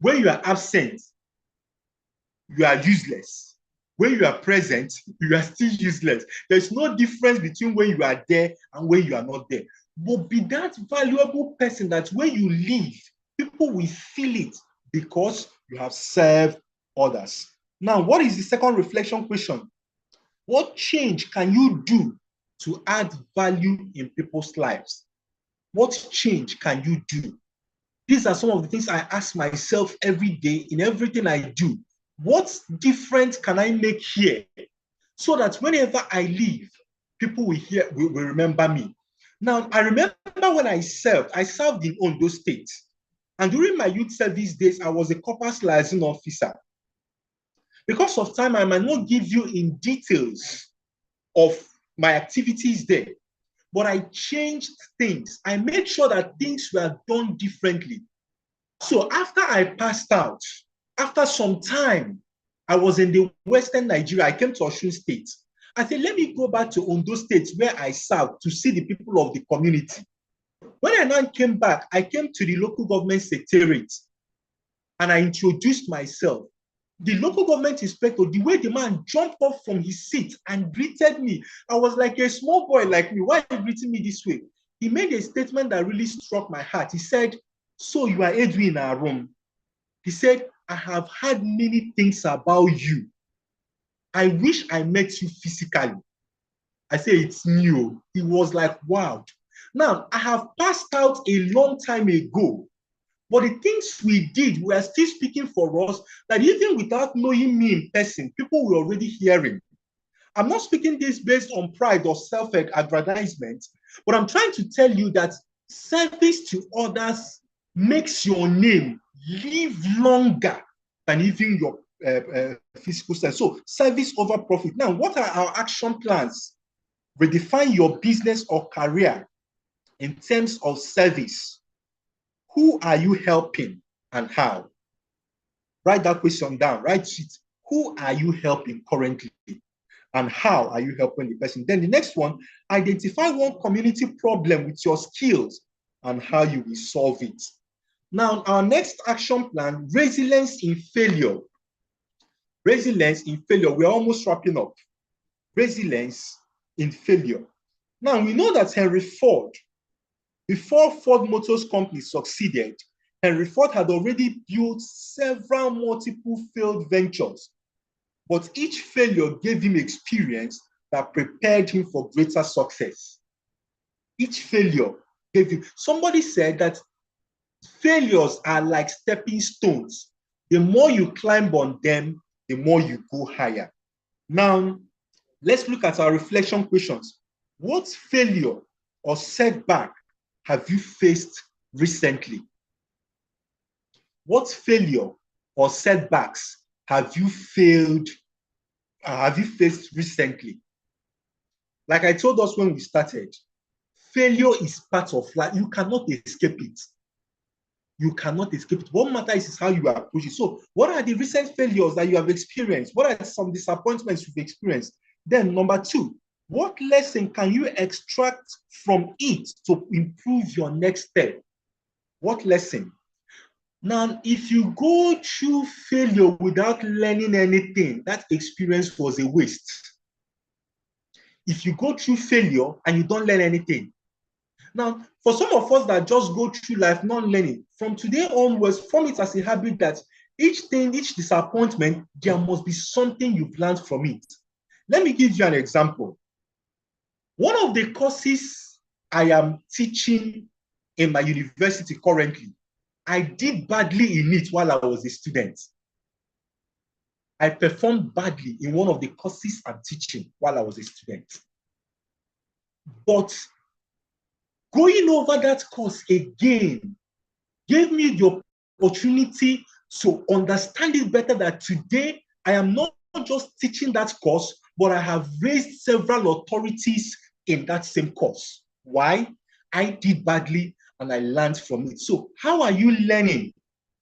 When you are absent, you are useless. When you are present, you are still useless. There's no difference between when you are there and when you are not there. But be that valuable person that when you leave, people will feel it because you have served others. Now, what is the second reflection question? What change can you do to add value in people's lives? What change can you do? These are some of the things I ask myself every day in everything I do. What difference can I make here so that whenever I leave, people will remember me? Now, I remember when I served in Ondo State. And during my youth service days, I was a corpus liaison officer. Because of time, I might not give you in details of my activities there, but I changed things. I made sure that things were done differently. So after I passed out, after some time, I was in the Western Nigeria. I came to Osun State. I said, let me go back to Ondo State where I served to see the people of the community. When I now came back, I came to the local government secretariat and I introduced myself. The local government inspector, the way the man jumped off from his seat and greeted me, I was like a small boy like me. Why are you greeting me this way? He made a statement that really struck my heart. He said, so you are Edwin Arum. He said, I have heard many things about you. I wish I met you physically. I said, it's new. He was like, wow. Now, I have passed out a long time ago, but the things we did were still speaking for us that even without knowing me in person, people were already hearing. I'm not speaking this based on pride or self-aggrandizement, but I'm trying to tell you that service to others makes your name live longer than even your physical self. So service over profit. Now, what are our action plans? Redefine your business or career in terms of service. Who are you helping and how? Write that question down. Write it. Who are you helping currently? And how are you helping the person? Then the next one, identify one community problem with your skills and how you will solve it. Now, our next action plan, resilience in failure. Resilience in failure. We're almost wrapping up. Resilience in failure. Now, we know that Henry Ford, before Ford Motors Company succeeded, Henry Ford had already built several multiple failed ventures. But each failure gave him experience that prepared him for greater success. Each failure gave him. Somebody said that failures are like stepping stones. The more you climb on them, the more you go higher. Now, let's look at our reflection questions. What failure or setback have you faced recently? What failure or setbacks have you faced recently? Like I told us when we started, failure is part of life. You cannot escape it. You cannot escape it. What matters is how you approach it. So what are the recent failures that you have experienced? What are some disappointments you've experienced? Then number two, what lesson can you extract from it to improve your next step? What lesson? Now, if you go through failure without learning anything, that experience was a waste. If you go through failure and you don't learn anything, Now, for some of us that just go through life not learning, from today onwards, form it as a habit that each thing, each disappointment, there must be something you've learned from it. Let me give you an example. One of the courses I am teaching in my university currently, I did badly in it while I was a student. I performed badly in one of the courses I'm teaching while I was a student. But going over that course again gave me the opportunity to understand it better, that today I am not just teaching that course, but I have raised several authorities in that same course. Why? I did badly and I learned from it. So how are you learning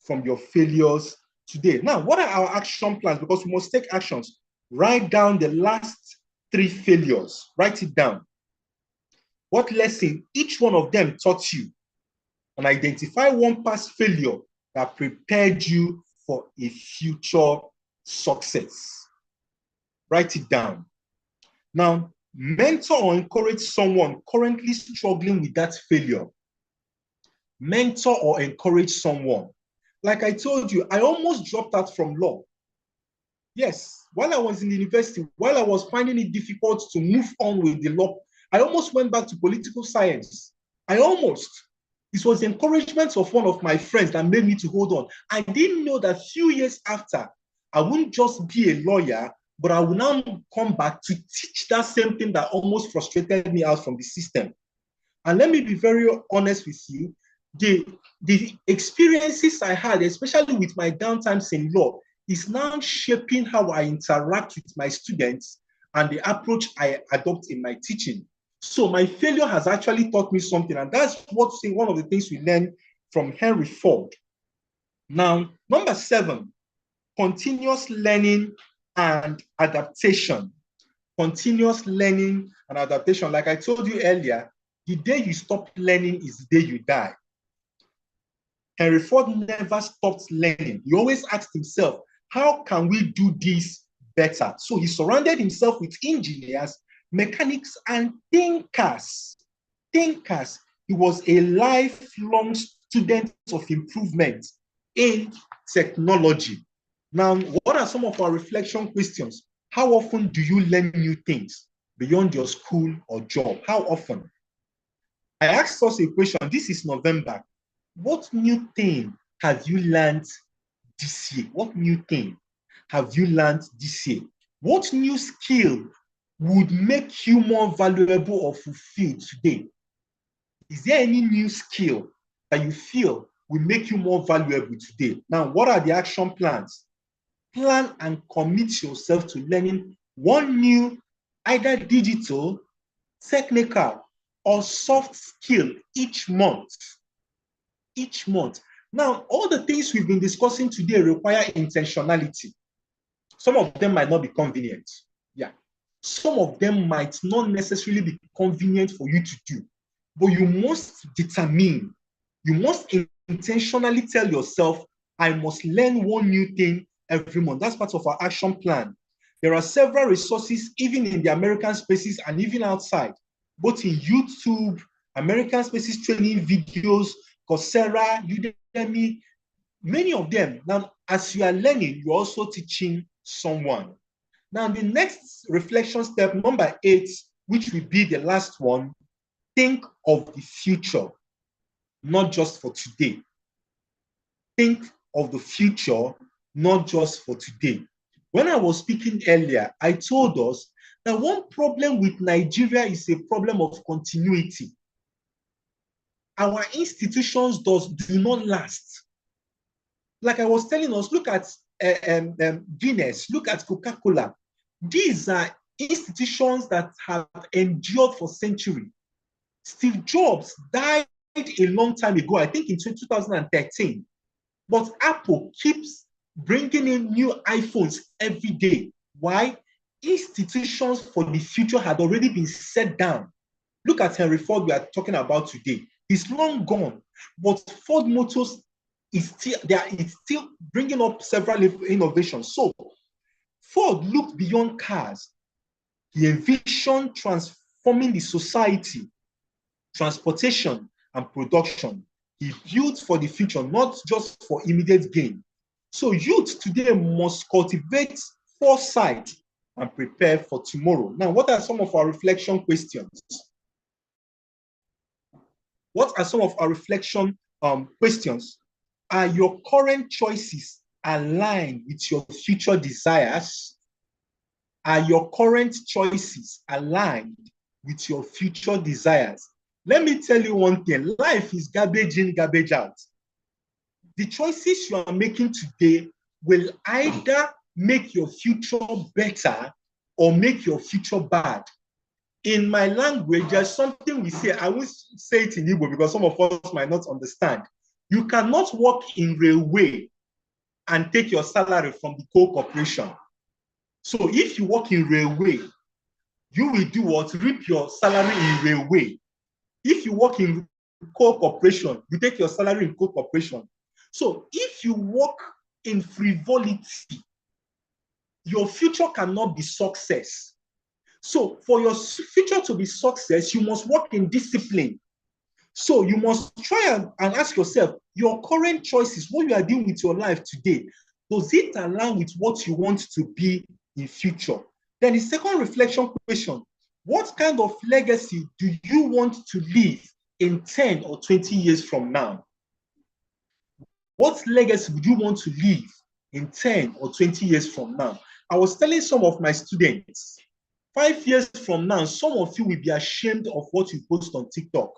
from your failures today? Now, what are our action plans? Because we must take actions. Write down the last 3 failures. Write it down. What lesson each one of them taught you, and identify one past failure that prepared you for a future success. Write it down. Now, mentor or encourage someone currently struggling with that failure. Mentor or encourage someone. Like I told you, I almost dropped out from law. Yes, while I was in university, while I was finding it difficult to move on with the law, I almost went back to political science. I almost. It was the encouragement of one of my friends that made me to hold on. I didn't know that a few years after, I wouldn't just be a lawyer, but I will now come back to teach that same thing that almost frustrated me out from the system. And let me be very honest with you, the experiences I had, especially with my downtimes in law, is now shaping how I interact with my students and the approach I adopt in my teaching. So my failure has actually taught me something, and that's one of the things we learned from Henry Ford. Now, number 7, continuous learning and adaptation. Continuous learning and adaptation. Like I told you earlier, the day you stop learning is the day you die. Henry Ford never stopped learning. He always asked himself, how can we do this better? So he surrounded himself with engineers, mechanics, and thinkers. Thinkers. He was a lifelong student of improvement in technology. Now, what are some of our reflection questions? How often do you learn new things beyond your school or job? How often? I asked us a question. This is November. What new thing have you learned this year? What new thing have you learned this year? What new skill would make you more valuable or fulfilled today? Is there any new skill that you feel will make you more valuable today? Now, what are the action plans? Plan and commit yourself to learning one new, either digital, technical, or soft skill each month. Each month. Now, all the things we've been discussing today require intentionality. Some of them might not be convenient. Yeah. Some of them might not necessarily be convenient for you to do. But you must determine, you must intentionally tell yourself, I must learn one new thing every month. That's part of our action plan. There are several resources, even in the American spaces and even outside, both in YouTube, American spaces training videos, Coursera, Udemy, many of them. Now, as you are learning, you're also teaching someone. Now, the next reflection step, number 8, which will be the last one, think of the future, not just for today. Think of the future, not just for today. When I was speaking earlier, I told us that one problem with Nigeria is a problem of continuity. Our institutions do not last. Like I was telling us, look at Guinness, look at Coca-Cola. These are institutions that have endured for centuries. Steve Jobs died a long time ago, I think in 2013. But Apple keeps bringing in new iPhones every day. Why? Institutions for the future had already been set down. Look at Henry Ford we are talking about today. He's long gone, but Ford Motors is still bringing up several innovations. So Ford looked beyond cars. He envisioned transforming the society transportation, and production. He built for the future, not just for immediate gain. So youth today must cultivate foresight and prepare for tomorrow. Now, what are some of our reflection questions? What are some of our reflection questions? Are your current choices aligned with your future desires? Are your current choices aligned with your future desires? Let me tell you one thing, life is garbage in, garbage out. The choices you are making today will either make your future better or make your future bad. In my language, there's something we say, I won't say it in Igbo because some of us might not understand. You cannot work in railway and take your salary from the coal corporation. So if you work in railway, you will do what? Reap your salary in railway. If you work in coal corporation, you take your salary in coal corporation. So if you work in frivolity, your future cannot be success. So for your future to be success, you must work in discipline. So you must try and ask yourself, your current choices, what you are doing with your life today, does it align with what you want to be in future? Then the second reflection question, what kind of legacy do you want to leave in 10 or 20 years from now? What legacy would you want to leave in 10 or 20 years from now? I was telling some of my students, 5 years from now, some of you will be ashamed of what you post on TikTok.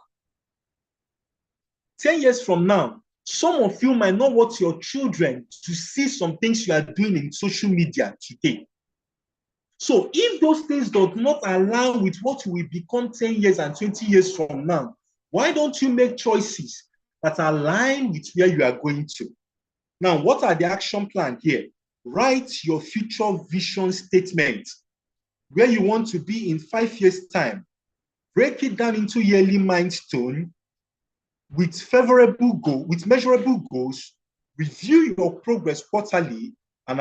10 years from now, some of you might not want your children to see some things you are doing in social media today. So if those things do not align with what you will become 10 years and 20 years from now, why don't you make choices that align with where you are going to? Now, what are the action plans here? Write your future vision statement, where you want to be in 5 years' time. Break it down into yearly milestones with measurable goals. Review your progress quarterly and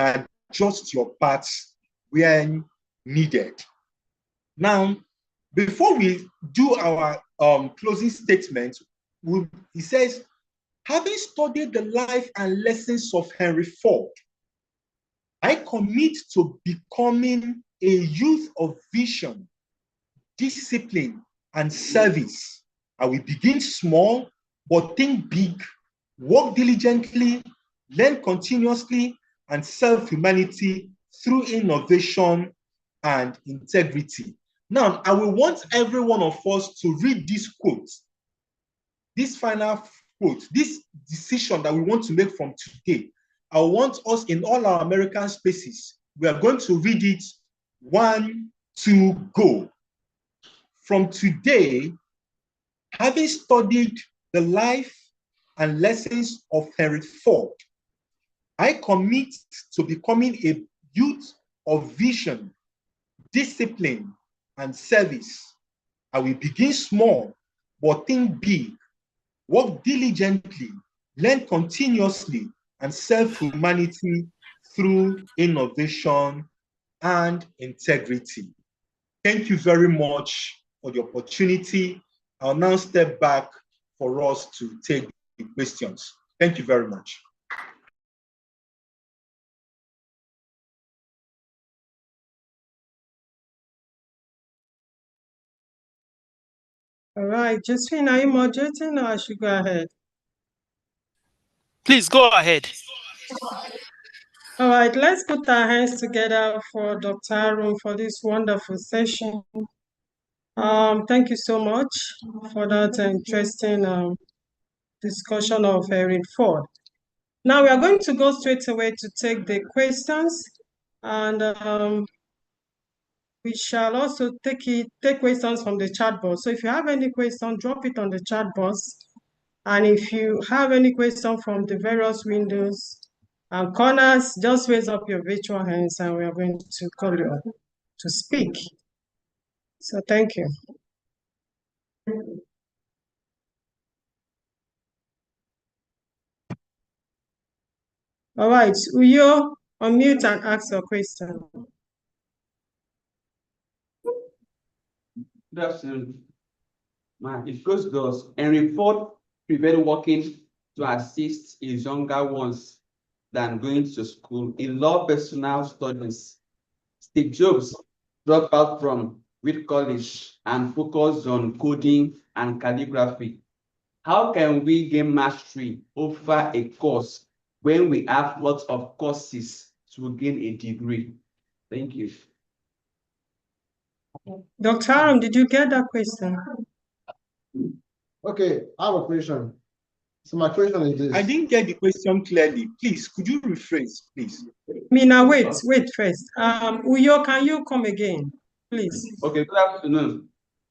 adjust your paths where needed. Now, before we do our closing statement, he says, having studied the life and lessons of Henry Ford, I commit to becoming a youth of vision, discipline, and service. I will begin small, but think big, work diligently, learn continuously, and serve humanity through innovation and integrity. Now, I will want every one of us to read this quote, this final quote, this decision that we want to make from today. I want us in all our American spaces, we are going to read it 1, 2, go. From today, having studied the life and lessons of Henry Ford, I commit to becoming a youth of vision, discipline, and service. I will begin small, but think big, work diligently, learn continuously, and serve humanity through innovation and integrity. Thank you very much for the opportunity. I'll now step back for us to take the questions. Thank you very much. All right, Josephine, are you moderating or I should go ahead? Please go ahead. All right, let's put our hands together for Dr. Arum for this wonderful session. Thank you so much for that interesting discussion of Henry Ford. Now we are going to go straight away to take the questions, and we shall also take questions from the chat box. So if you have any question, drop it on the chat box. And if you have any question from the various windows and corners, just raise up your virtual hands and we are going to call you on to speak. So thank you. All right, Uyo, unmute and ask your question. Good afternoon. It goes thus. Henry Ford preferred working to assist his younger ones than going to school. He loved personal studies. Steve Jobs dropped out from Reed College and focused on coding and calligraphy. How can we gain mastery over a course when we have lots of courses to gain a degree? Thank you. Dr. Arum, did you get that question? Okay, I have a question. So my question is this. I didn't get the question clearly. Please, could you rephrase, please? Mina, wait first. Uyo, can you come again, please? Okay, good afternoon.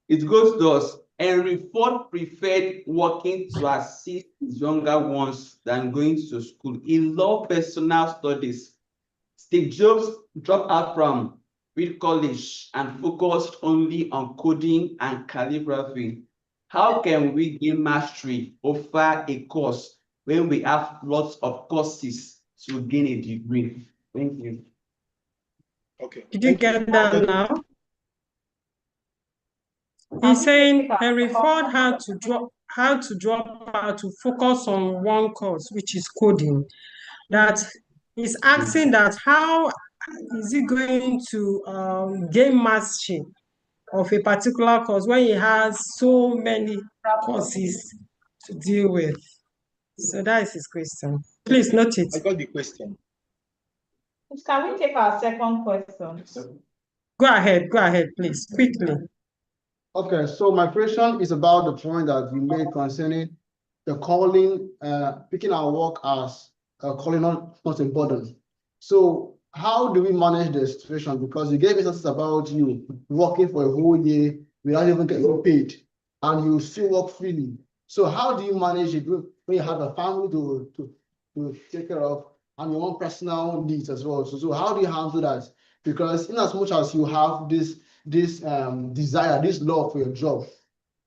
It goes thus. Henry Ford preferred working to assist his younger ones than going to school. He loved personal studies. Steve Jobs dropped out from Reed College and focused only on coding and calligraphy. How can we gain mastery over a course when we have lots of courses to gain a degree? Thank you. Okay. Did you get that now? He's saying Henry Ford had to drop out to focus on one course, which is coding. That he's asking that how is he going to gain mastery of a particular course when he has so many courses to deal with? So that is his question. Please note it. I got the question. Can we take our second question? Go ahead, please, quickly. Okay, so my question is about the point that you made concerning the calling, picking our work as a calling not important. So how do we manage the situation? Because you gave instances about you working for a whole year without even getting paid, and you still work freely. So how do you manage it when you have a family to take care of and your own personal needs as well? So how do you handle that? Because in as much as you have this desire, this love for your job,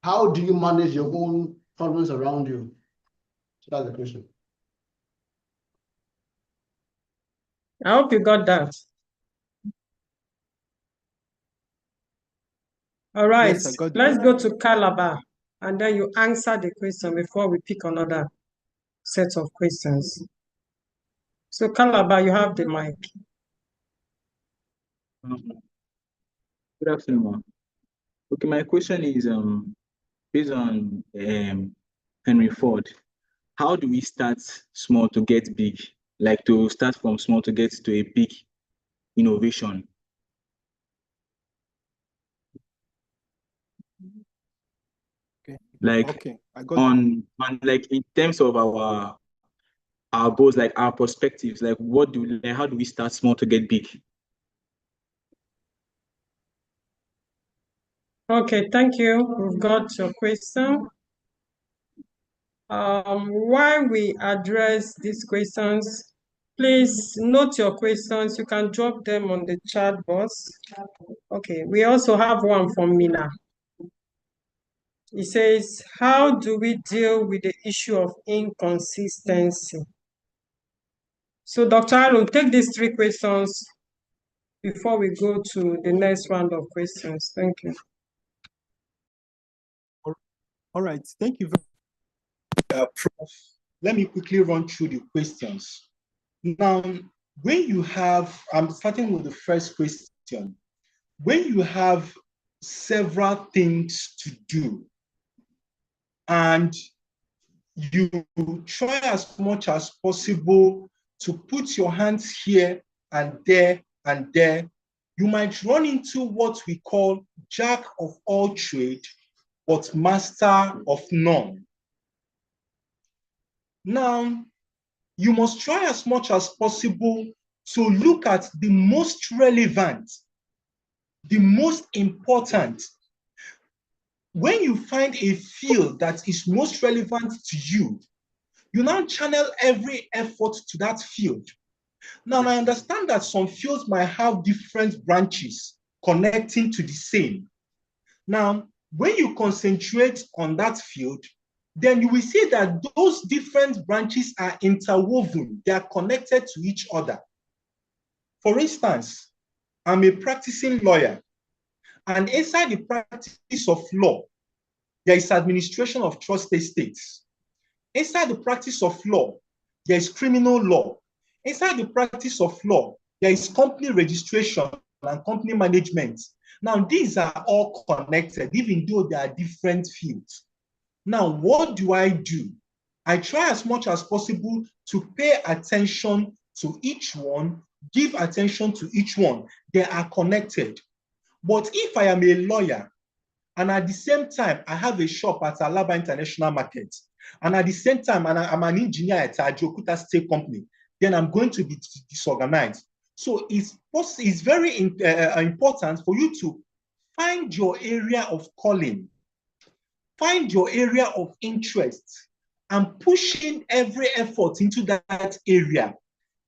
how do you manage your own problems around you? So that's the question. I hope you got that. All right, Yes, I got let's go to Calabar, and then you answer the question before we pick another set of questions. So Calabar, you have the mic. Good afternoon. Okay, my question is based on Henry Ford. How do we start small to get big? Like to start from small to get to a big innovation? Okay. Like okay, I got on like in terms of our goals, like our perspectives, like how do we start small to get big? Okay, thank you. We've got your question. While we address these questions, please note your questions. You can drop them on the chat box. Okay, we also have one from Mina. It says, how do we deal with the issue of inconsistency? So Dr. Arum, take these three questions before we go to the next round of questions. Thank you. All right, thank you very much, Prof. Let me quickly run through the questions. Now, when you have, I'm starting with the first question. When you have several things to do and you try as much as possible to put your hands here and there, you might run into what we call jack of all trade, but master of none. Now, you must try as much as possible to look at the most relevant, the most important. When you find a field that is most relevant to you, you now channel every effort to that field. Now, I understand that some fields might have different branches connecting to the same. Now, when you concentrate on that field, then you will see that those different branches are interwoven. They are connected to each other. For instance, I'm a practicing lawyer, and inside the practice of law, there is administration of trust estates. Inside the practice of law, there is criminal law. Inside the practice of law, there is company registration and company management. Now, these are all connected, even though they are different fields. Now, what do? I try as much as possible to pay attention to each one, give attention to each one. They are connected. But if I am a lawyer, and at the same time, I have a shop at Alaba International Market, and at the same time, I'm an engineer at Ajokuta State Company, then I'm going to be disorganized. So it's very important for you to find your area of calling, find your area of interest, and push in every effort into that area.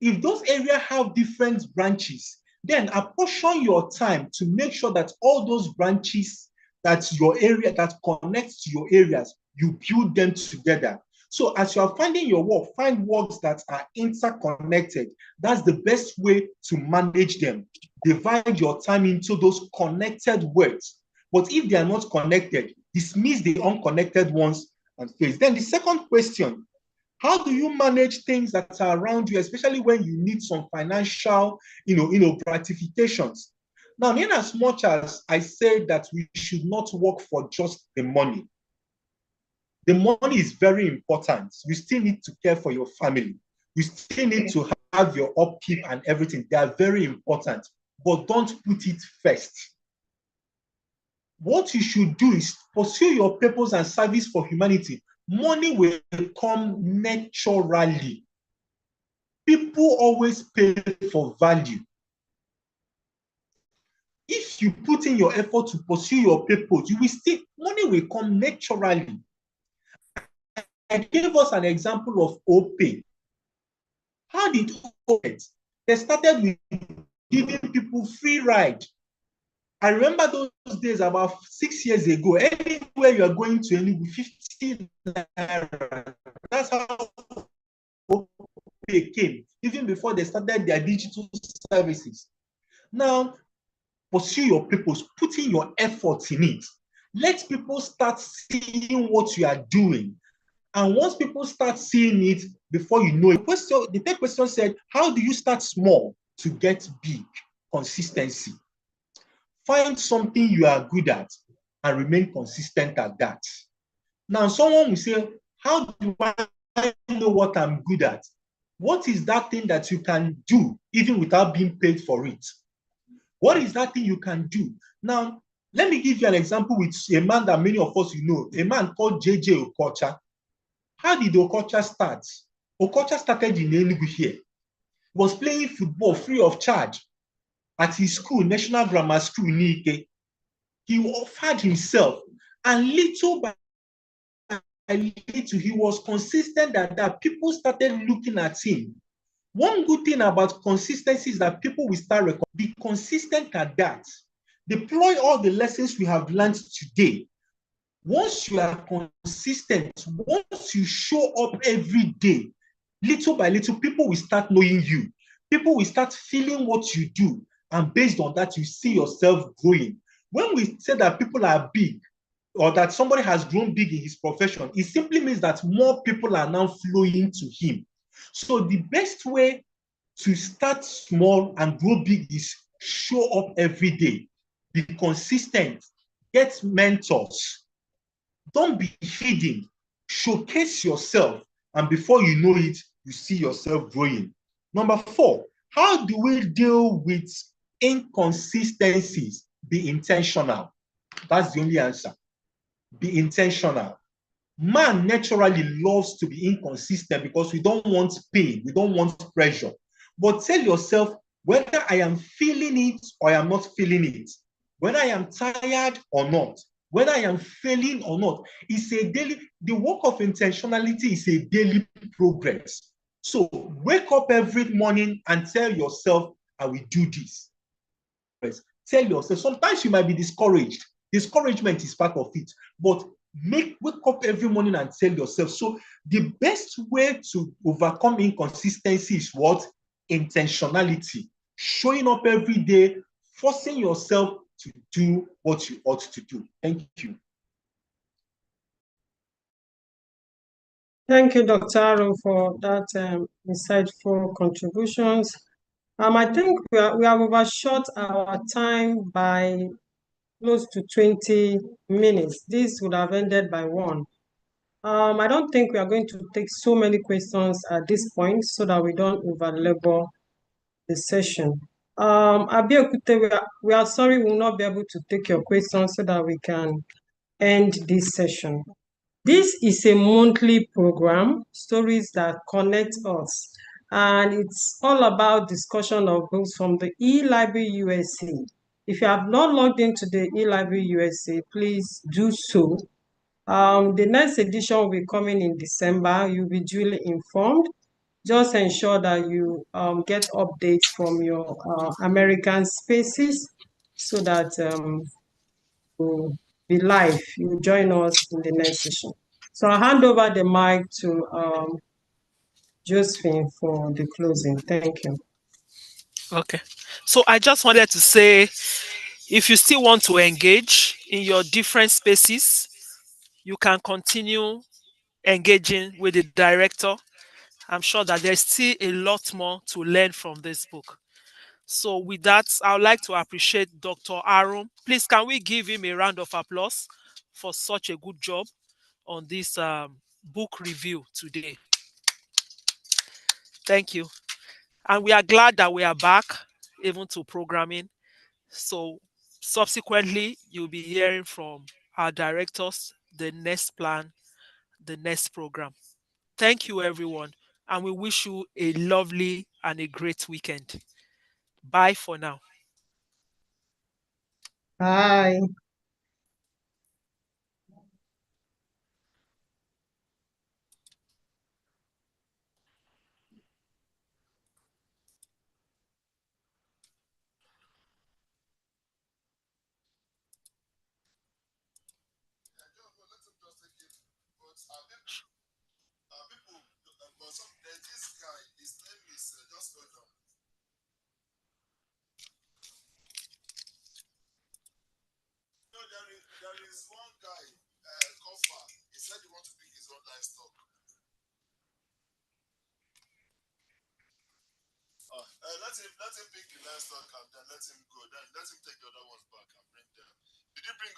If those areas have different branches, then apportion your time to make sure that all those branches that's your area that connects to your areas, you build them together. So as you are finding your work, find works that are interconnected. That's the best way to manage them. Divide your time into those connected works. But if they are not connected, dismiss the unconnected ones and face. Then the second question, how do you manage things that are around you, especially when you need some financial, gratifications? Now, in as much as I say that we should not work for just the money is very important. You still need to care for your family. You still need to have your upkeep and everything. They are very important, but don't put it first. What you should do is pursue your purpose and service for humanity. Money will come naturally. People always pay for value. If you put in your effort to pursue your purpose, money will come naturally. I gave us an example of OPay. How did OPay? They started with giving people free ride. I remember those days about 6 years ago. Anywhere you are going to, 50 naira. That's how OPay came, even before they started their digital services. Now, pursue your purpose, put in your effort in it. Let people start seeing what you are doing. And once people start seeing it, before you know it, the third question said, how do you start small to get big? Consistency. Find something you are good at and remain consistent at that. Now, someone will say, how do I know what I'm good at? What is that thing that you can do even without being paid for it? What is that thing you can do? Now, let me give you an example with a man that many of us know, a man called J.J. Okocha. How did Okocha start? Okocha started in Enugu here. He was playing football free of charge at his school, National Grammar School in Ike. He offered himself, and little by little, he was consistent at that. People started looking at him. One good thing about consistency is that people will start be consistent at that. Deploy all the lessons we have learned today. Once you are consistent, once you show up every day, little by little, people will start knowing you. People will start feeling what you do. And based on that, you see yourself growing. When we say that people are big, or that somebody has grown big in his profession, it simply means that more people are now flowing to him. So the best way to start small and grow big is show up every day. Be consistent. Get mentors. Don't be hidden. Showcase yourself. And before you know it, you see yourself growing. Number 4, how do we deal with inconsistencies? Be intentional. That's the only answer. Be intentional. Man naturally loves to be inconsistent because we don't want pain, we don't want pressure. But tell yourself whether I am feeling it or I am not feeling it, whether I am tired or not, whether I am failing or not. It's a daily, the work of intentionality is a daily progress. So wake up every morning and tell yourself, I will do this. Tell yourself, sometimes you might be discouraged. Discouragement is part of it, but wake up every morning and tell yourself. So the best way to overcome inconsistency is what? Intentionality. Showing up every day, forcing yourself to do what you ought to do. Thank you. Thank you, Dr. Arum, for that insightful contributions. I think we have overshot our time by close to 20 minutes. This would have ended by 1. I don't think we are going to take so many questions at this point so that we don't overlabor the session. Abiokute, we are sorry we will not be able to take your questions so that we can end this session. This is a monthly program, Stories That Connect Us, and it's all about discussion of books from the eLibrary USA. If you have not logged into the eLibrary USA, please do so. The next edition will be coming in December. You'll be duly informed. Just ensure that you get updates from your American spaces so that you'll be live. You'll join us in the next session. So I'll hand over the mic to Josephine for the closing. Thank you. Okay. So I just wanted to say, if you still want to engage in your different spaces, you can continue engaging with the director. I'm sure that there's still a lot more to learn from this book. So with that, I would like to appreciate Dr. Arum. Please, can we give him a round of applause for such a good job on this book review today? Thank you. And we are glad that we are back even to programming. So subsequently, you'll be hearing from our directors, the next plan, the next program. Thank you, everyone. And we wish you a lovely and a great weekend. Bye for now. Bye. There is one guy, Kofa. He said he wants to pick his own livestock. Let him pick the livestock and then let him go. Then let him take the other ones back and bring them. Did you bring